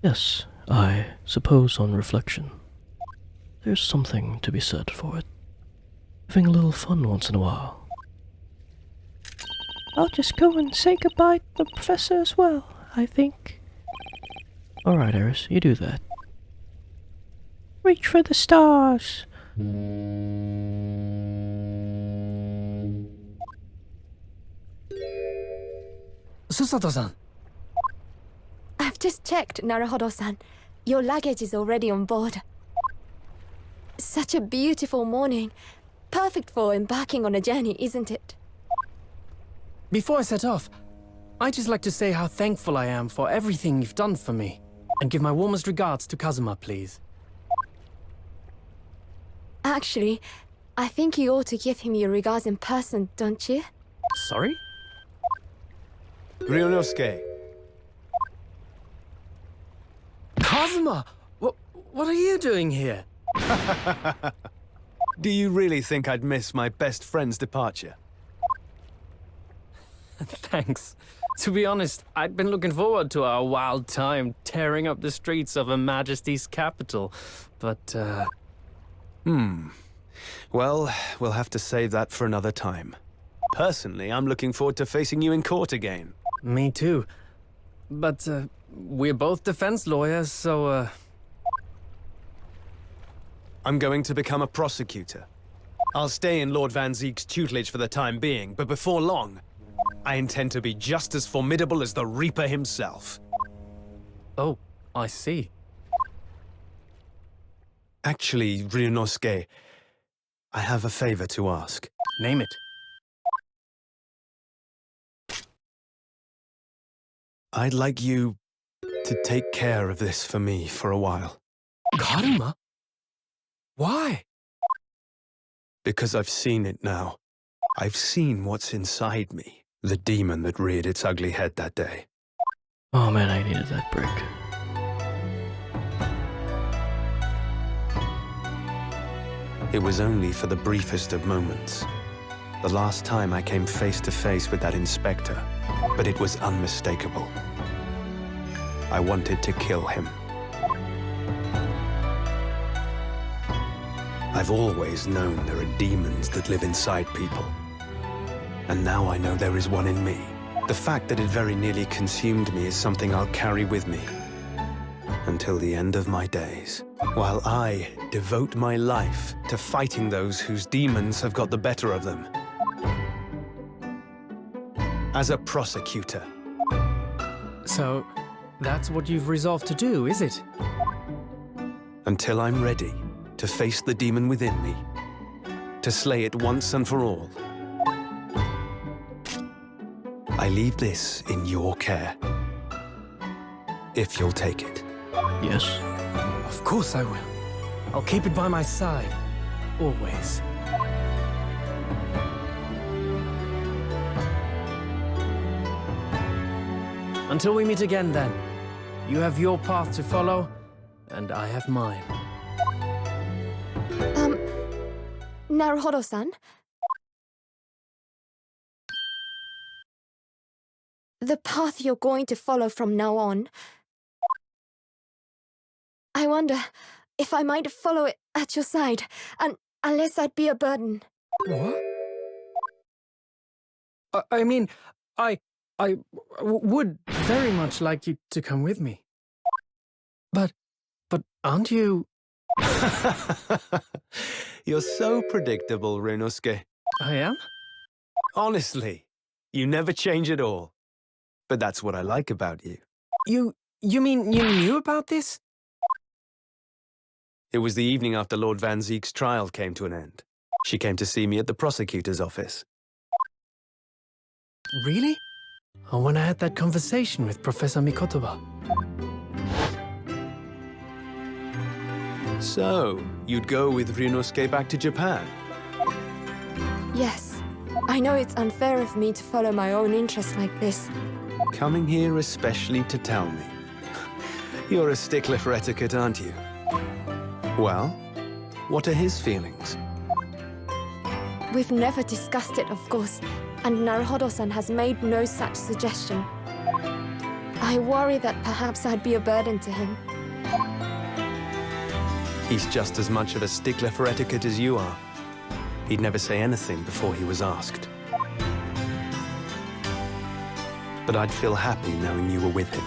Yes, I suppose on reflection, there's something to be said for it. Having a little fun once in a while. I'll just go and say goodbye to the professor as well, I think. Alright, Iris, you do that. Reach for the stars. Susato-san. I've just checked, Naruhodo-san. Your luggage is already on board. Such a beautiful morning. Perfect for embarking on a journey, isn't it? Before I set off, I'd just like to say how thankful I am for everything you've done for me, and give my warmest regards to Kazuma, please. Actually, I think you ought to give him your regards in person, don't you? Sorry? Ryunoske. Kazuma! What are you doing here? Do you really think I'd miss my best friend's departure? Thanks. To be honest, I'd been looking forward to our wild time tearing up the streets of Her Majesty's capital, but, Well, we'll have to save that for another time. Personally, I'm looking forward to facing you in court again. Me too. But, we're both defense lawyers, so, I'm going to become a prosecutor. I'll stay in Lord Van Zeek's tutelage for the time being, but before long, I intend to be just as formidable as the Reaper himself. Oh, I see. Actually, Ryunoske, I have a favor to ask. Name it. I'd like you to take care of this for me for a while. Karuma? Why? Because I've seen it now. I've seen what's inside me. The demon that reared its ugly head that day. Oh man, I needed that break. It was only for the briefest of moments. The last time I came face to face with that inspector, but it was unmistakable. I wanted to kill him. I've always known there are demons that live inside people. And now I know there is one in me. The fact that it very nearly consumed me is something I'll carry with me until the end of my days, while I devote my life to fighting those whose demons have got the better of them. As a prosecutor. So, that's what you've resolved to do, is it? Until I'm ready to face the demon within me, to slay it once and for all. I leave this in your care, if you'll take it. Yes. Of course I will. I'll keep it by my side, always. Until we meet again, then. You have your path to follow, and I have mine. Naruhodo-san? The path you're going to follow from now on, I wonder if I might follow it at your side, and unless I'd be a burden. What? I mean, I would very much like you to come with me. But aren't you... You're so predictable, Ryunoske. I am? Honestly, you never change at all. But that's what I like about you. You mean you knew about this? It was the evening after Lord Van Ziek's trial came to an end. She came to see me at the prosecutor's office. Really? Oh, when I had that conversation with Professor Mikotoba. So, you'd go with Ryunoske back to Japan? Yes. I know it's unfair of me to follow my own interests like this. Coming here especially to tell me. You're a stickler for etiquette, aren't you? Well, what are his feelings? We've never discussed it, of course, and Naruhodo-san has made no such suggestion. I worry that perhaps I'd be a burden to him. He's just as much of a stickler for etiquette as you are. He'd never say anything before he was asked. But I'd feel happy knowing you were with him.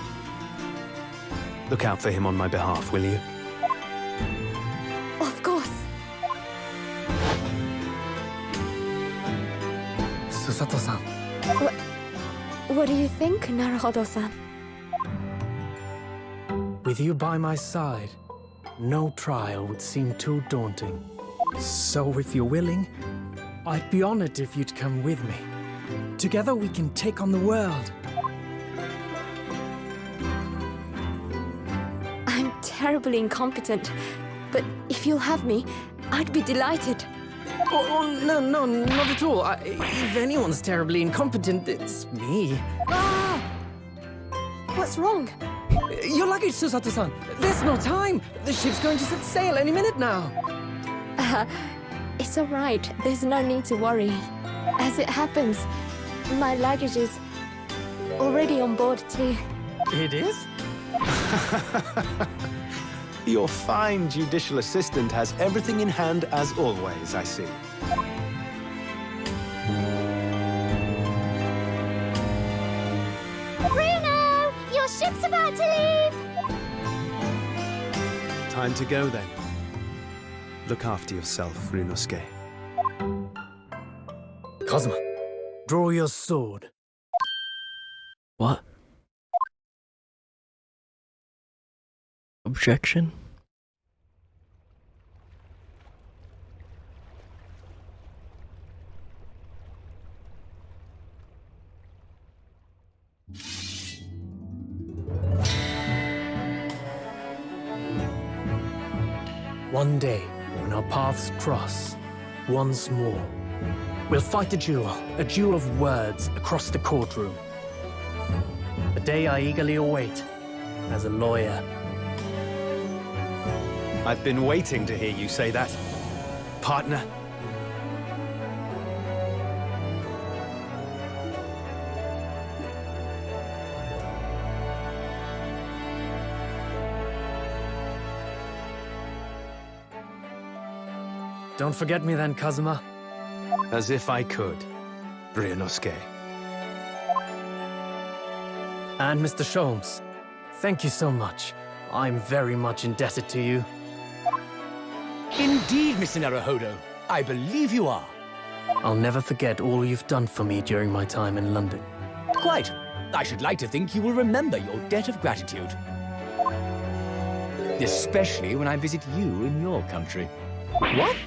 Look out for him on my behalf, will you? Of course. Susato-san. What do you think, Naruhodo-san? With you by my side, no trial would seem too daunting. So if you're willing, I'd be honored if you'd come with me. Together we can take on the world. I'm terribly incompetent, but if you'll have me, I'd be delighted. No, not at all. If anyone's terribly incompetent, it's me. Ah! What's wrong? Your luggage, Susato-san. There's no time. The ship's going to set sail any minute now. It's all right. There's no need to worry. As it happens, my luggage is already on board too. It is? Your fine judicial assistant has everything in hand as always, I see. Bruno! Your ship's about to leave! Time to go then. Look after yourself, Ryunoske. Cosmo, draw your sword. What? Objection? One day, when our paths cross, once more, we'll fight a duel of words across the courtroom. A day I eagerly await, as a lawyer. I've been waiting to hear you say that, partner. Don't forget me then, Kazuma. As if I could. Ryunoske. And Mr. Sholmes, thank you so much. I'm very much indebted to you. Indeed, Mr. Naruhodo. I believe you are. I'll never forget all you've done for me during my time in London. Quite. I should like to think you will remember your debt of gratitude. Especially when I visit you in your country. What?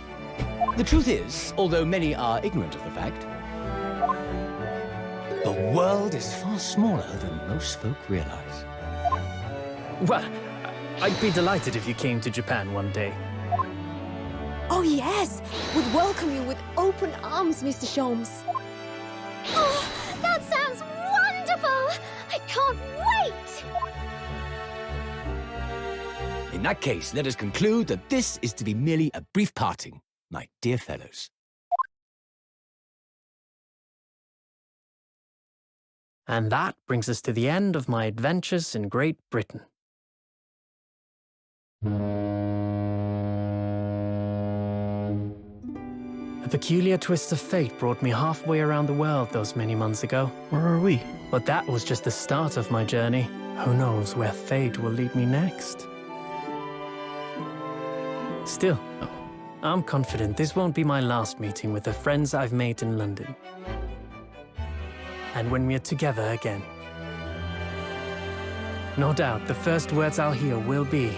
The truth is, although many are ignorant of the fact, the world is far smaller than most folk realize. Well, I'd be delighted if you came to Japan one day. Oh yes, would welcome you with open arms, Mr. Sholmes. Oh, that sounds wonderful! I can't wait! In that case, let us conclude that this is to be merely a brief parting, my dear fellows. And that brings us to the end of my adventures in Great Britain. A peculiar twist of fate brought me halfway around the world those many months ago. Where are we? But that was just the start of my journey. Who knows where fate will lead me next? Still, I'm confident this won't be my last meeting with the friends I've made in London. And when we're together again, no doubt the first words I'll hear will be,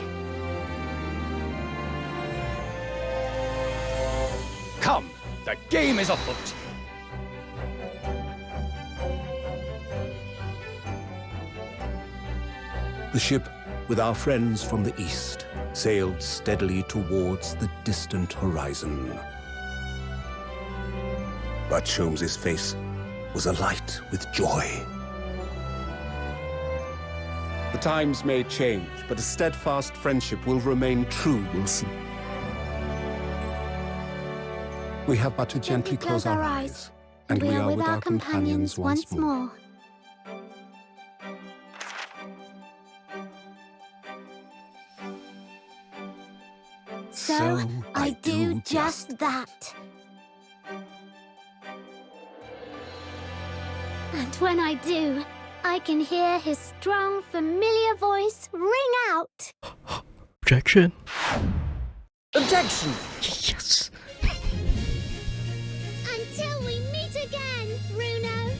Come, the game is afoot. The ship, with our friends from the east, sailed steadily towards the distant horizon. But Sholmes' face was alight with joy. The times may change, but a steadfast friendship will remain true, Wilson. We have but to gently close our eyes, and we are with our companions once more. So I do just that. And when I do, I can hear his strong, familiar voice ring out. Objection. objection! Yes. Until we meet again, Ryuno.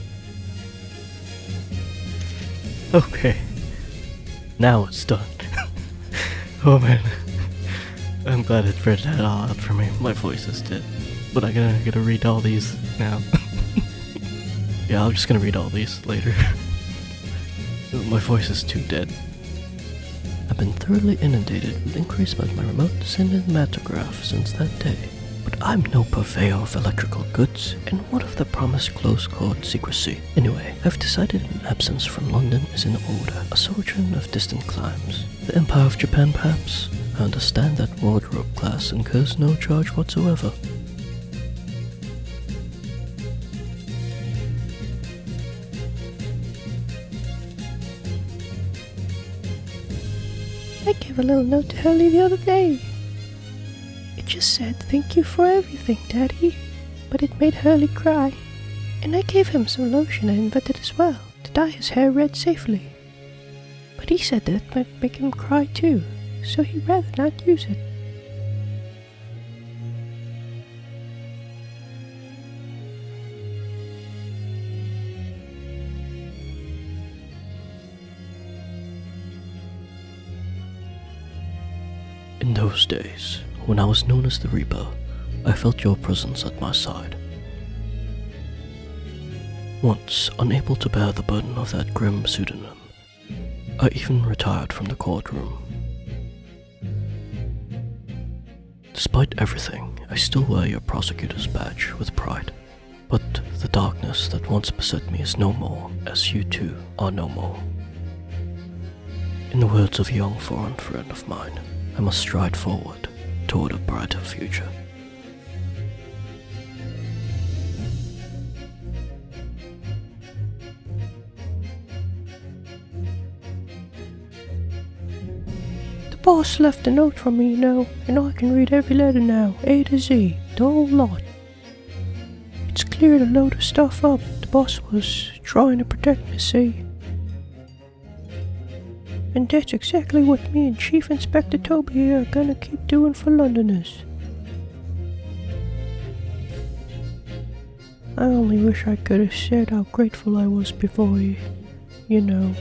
Okay. Now it's done. Oh man. I'm glad it read that all out for me. My voice is dead. But I gotta read all these now. Yeah, I'm just gonna read all these later. My voice is too dead. I've been thoroughly inundated with inquiries about my remote cinematograph since that day. But I'm no purveyor of electrical goods, and what of the promised close-court secrecy? Anyway, I've decided an absence from London is in order, a sojourn of distant climes. The Empire of Japan, perhaps? I understand that wardrobe class incurs no charge whatsoever. I gave a little note to Hurley the other day. It just said, "Thank you for everything, Daddy." But it made Hurley cry. And I gave him some lotion I invented as well, to dye his hair red safely. But he said that might make him cry too, so he'd rather not use it. In those days, when I was known as the Reaper, I felt your presence at my side. Once, unable to bear the burden of that grim pseudonym, I even retired from the courtroom. Despite everything, I still wear your prosecutor's badge with pride. But the darkness that once beset me is no more, as you too are no more. In the words of a young foreign friend of mine, I must stride forward toward a brighter future. The boss left a note for me, and I can read every letter now, A to Z, the whole lot. It's cleared a load of stuff up. The boss was trying to protect me, see? And that's exactly what me and Chief Inspector Toby here are gonna keep doing for Londoners. I only wish I could have said how grateful I was before you know.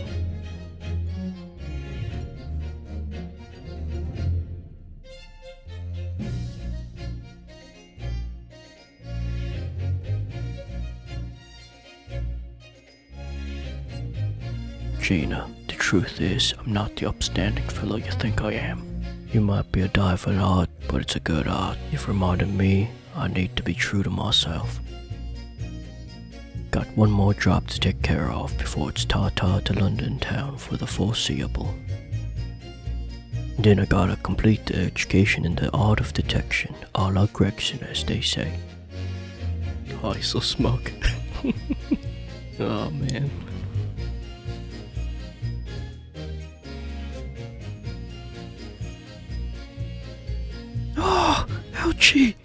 Gina, the truth is, I'm not the upstanding fellow you think I am. You might be a dive at art, but it's a good art. You've reminded me I need to be true to myself. Got one more job to take care of before it's ta-ta to London town for the foreseeable. Then I gotta complete the education in the art of detection, a la Gregson, as they say. Oh, he's so smug. Oh, man. Oh, ouchie!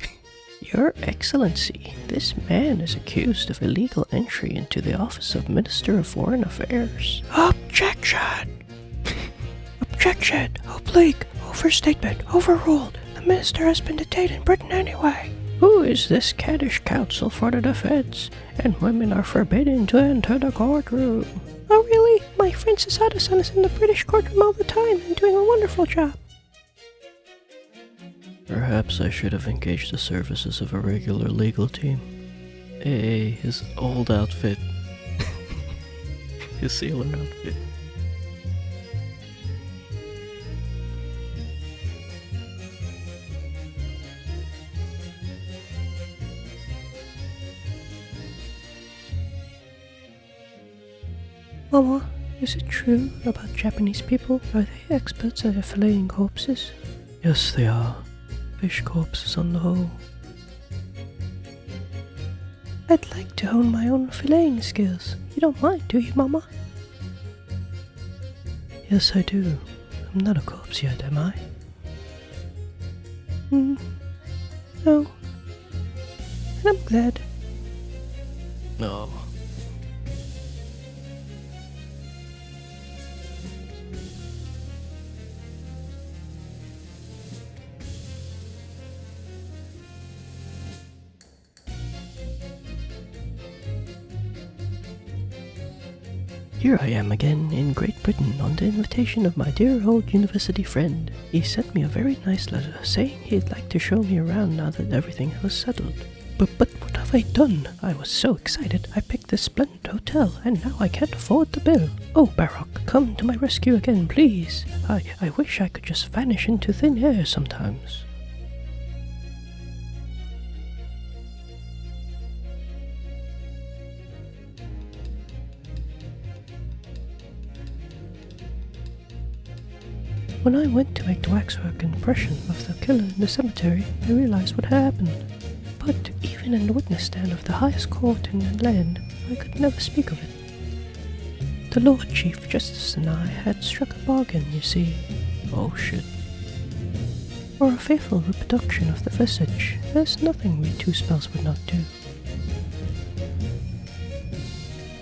Your Excellency, this man is accused of illegal entry into the office of Minister of Foreign Affairs. Objection! Objection! Oblique! Overstatement! Overruled! The minister has been detained in Britain anyway! Who is this caddish counsel for the defense? And women are forbidden to enter the courtroom. Oh really? My Francis Addison is in the British courtroom all the time and doing a wonderful job. Perhaps I should have engaged the services of a regular legal team. Hey, his old outfit. His sailor outfit. Mama, is it true about Japanese people? Are they experts at filleting corpses? Yes, they are. Fish corpses on the whole. I'd like to hone my own filleting skills. You don't mind, do you, Mama? Yes, I do. I'm not a corpse yet, am I? No. And I'm glad. No. Here I am again in Great Britain on the invitation of my dear old university friend. He sent me a very nice letter saying he'd like to show me around now that everything was settled. But what have I done? I was so excited I picked this splendid hotel and now I can't afford the bill. Oh, Baroque, come to my rescue again, please. I wish I could just vanish into thin air sometimes. When I went to make the waxwork impression of the killer in the cemetery, I realized what had happened. But even in the witness stand of the highest court in the land, I could never speak of it. The Lord Chief Justice and I had struck a bargain, you see. Oh shit. For a faithful reproduction of the visage, there's nothing we two spells would not do.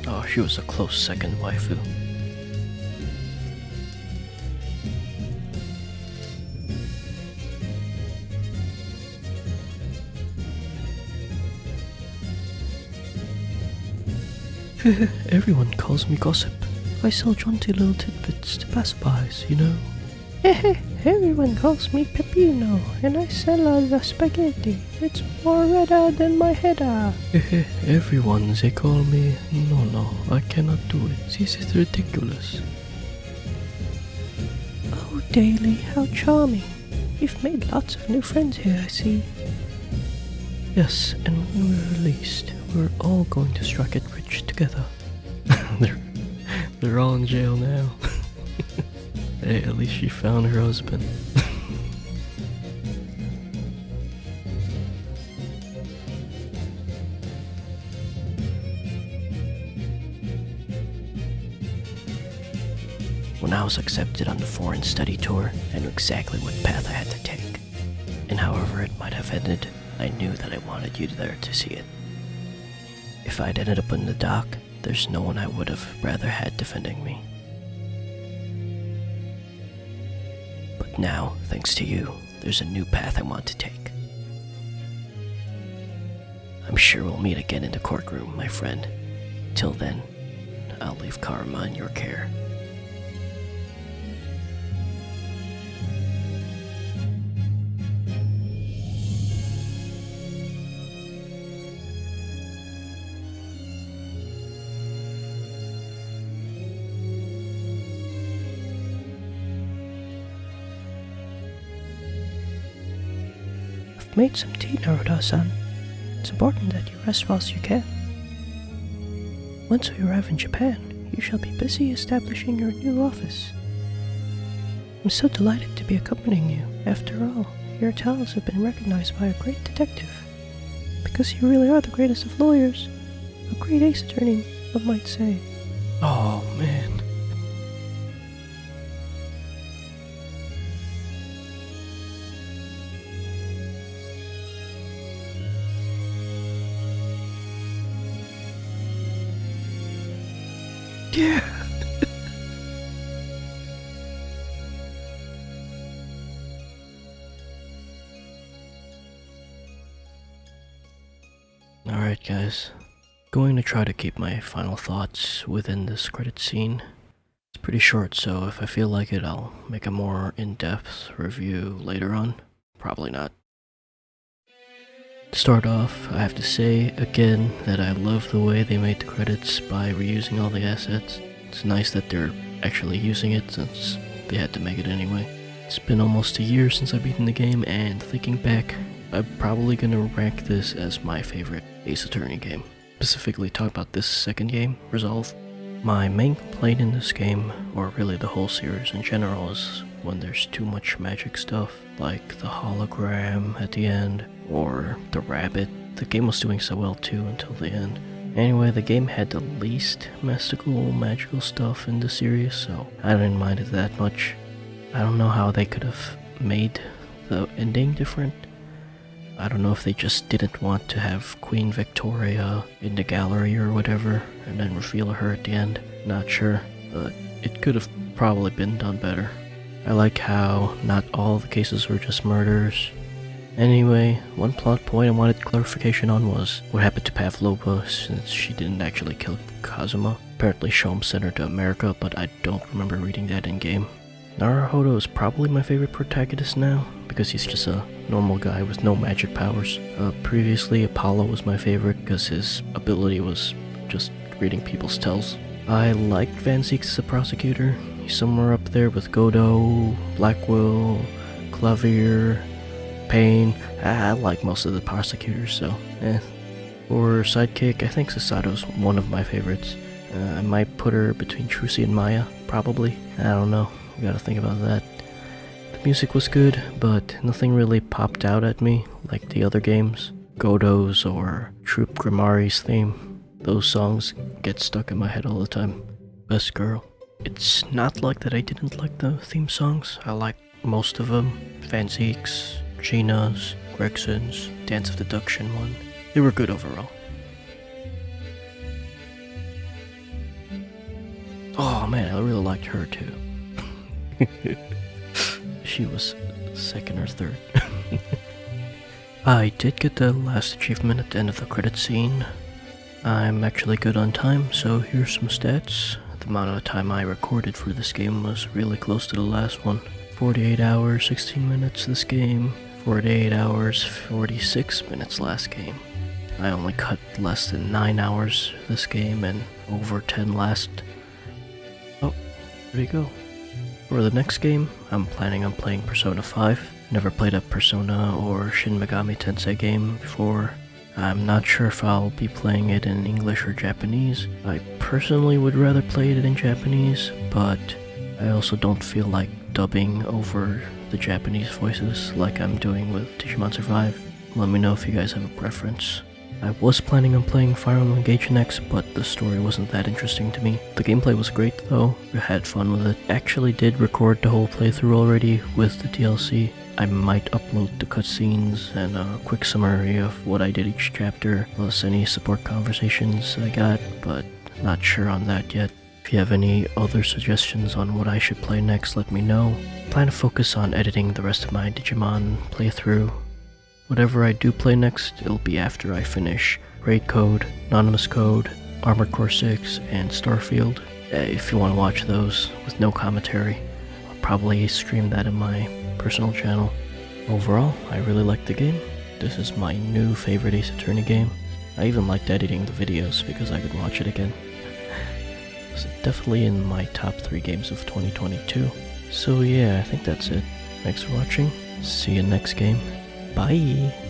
Oh, she was a close second waifu. Everyone calls me gossip. I sell jaunty little tidbits to passerbys, you know. Everyone calls me Peppino, and I sell all the spaghetti. It's more redder than my header. Everyone, they call me... No, I cannot do it. This is ridiculous. Oh, Daly, how charming. You've made lots of new friends here, I see. Yes, and when we're released, we're all going to strike it rich together. they're all in jail now. Hey, at least she found her husband. When I was accepted on the foreign study tour, I knew exactly what path I had to take. And however it might have ended, I knew that I wanted you there to see it. If I'd ended up in the dock, there's no one I would have rather had defending me. But now, thanks to you, there's a new path I want to take. I'm sure we'll meet again in the courtroom, my friend. Till then, I'll leave Karma in your care. I've made some tea, Naruhodo-san. It's important that you rest whilst you can. Once we arrive in Japan, you shall be busy establishing your new office. I'm so delighted to be accompanying you. After all, your talents have been recognized by a great detective. Because you really are the greatest of lawyers. A great ace attorney, one might say. Oh, man. Yeah. Alright guys, going to try to keep my final thoughts within this credit scene. It's pretty short, so if I feel like it, I'll make a more in-depth review later on. Probably not. To start off, I have to say again that I love the way they made the credits by reusing all the assets. It's nice that they're actually using it since they had to make it anyway. It's been almost a year since I've beaten the game, and thinking back, I'm probably gonna rank this as my favorite Ace Attorney game. Specifically talk about this second game, Resolve. My main complaint in this game, or really the whole series in general, is when there's too much magic stuff, like the hologram at the end, or the rabbit. The game was doing so well too until the end. Anyway, the game had the least mystical, magical stuff in the series, so I didn't mind it that much. I don't know how they could have made the ending different. I don't know if they just didn't want to have Queen Victoria in the gallery or whatever, and then reveal her at the end. Not sure, but it could have probably been done better. I like how not all the cases were just murders. Anyway, one plot point I wanted clarification on was what happened to Pavlova since she didn't actually kill Kazuma. Apparently Sholmes sent her to America, but I don't remember reading that in game. Naruhodo is probably my favorite protagonist now, because he's just a normal guy with no magic powers. Previously, Apollo was my favorite because his ability was just reading people's tells. I liked Van Zieks as a prosecutor. He's somewhere up there with Godot, Blackwell, Clavier, Payne. I like most of the prosecutors, so For sidekick, I think Sasato's one of my favorites. I might put her between Trucy and Maya, probably. I don't know. We gotta think about that. The music was good, but nothing really popped out at me like the other games. Godot's or Troop Grimari's theme. Those songs get stuck in my head all the time. Best Girl. It's not like that I didn't like the theme songs. I liked most of them. Van Zieks, Gina's, Gregson's, Dance of Deduction one. They were good overall. Oh man, I really liked her too. She was second or third. I did get the last achievement at the end of the credit scene. I'm actually good on time, so here's some stats. The amount of time I recorded for this game was really close to the last one. 48 hours, 16 minutes this game. 48 hours, 46 minutes last game. I only cut less than 9 hours this game and over 10 last. Oh, there you go. For the next game, I'm planning on playing Persona 5. Never played a Persona or Shin Megami Tensei game before. I'm not sure if I'll be playing it in English or Japanese. I personally would rather play it in Japanese, but I also don't feel like dubbing over the Japanese voices like I'm doing with Digimon Survive. Let me know if you guys have a preference. I was planning on playing Fire Emblem Engage next, but the story wasn't that interesting to me. The gameplay was great though, I had fun with it. Actually did record the whole playthrough already with the DLC. I might upload the cutscenes and a quick summary of what I did each chapter, plus any support conversations I got, but not sure on that yet. If you have any other suggestions on what I should play next, let me know. I plan to focus on editing the rest of my Digimon playthrough. Whatever I do play next, it'll be after I finish Raid Code, Anonymous Code, Armored Core 6, and Starfield. If you want to watch those with no commentary, I'll probably stream that in my personal channel. Overall, I really like the game. This is my new favorite Ace Attorney game. I even liked editing the videos because I could watch it again. It's definitely in my top 3 games of 2022. So yeah, I think that's it. Thanks for watching. See you next game. Bye!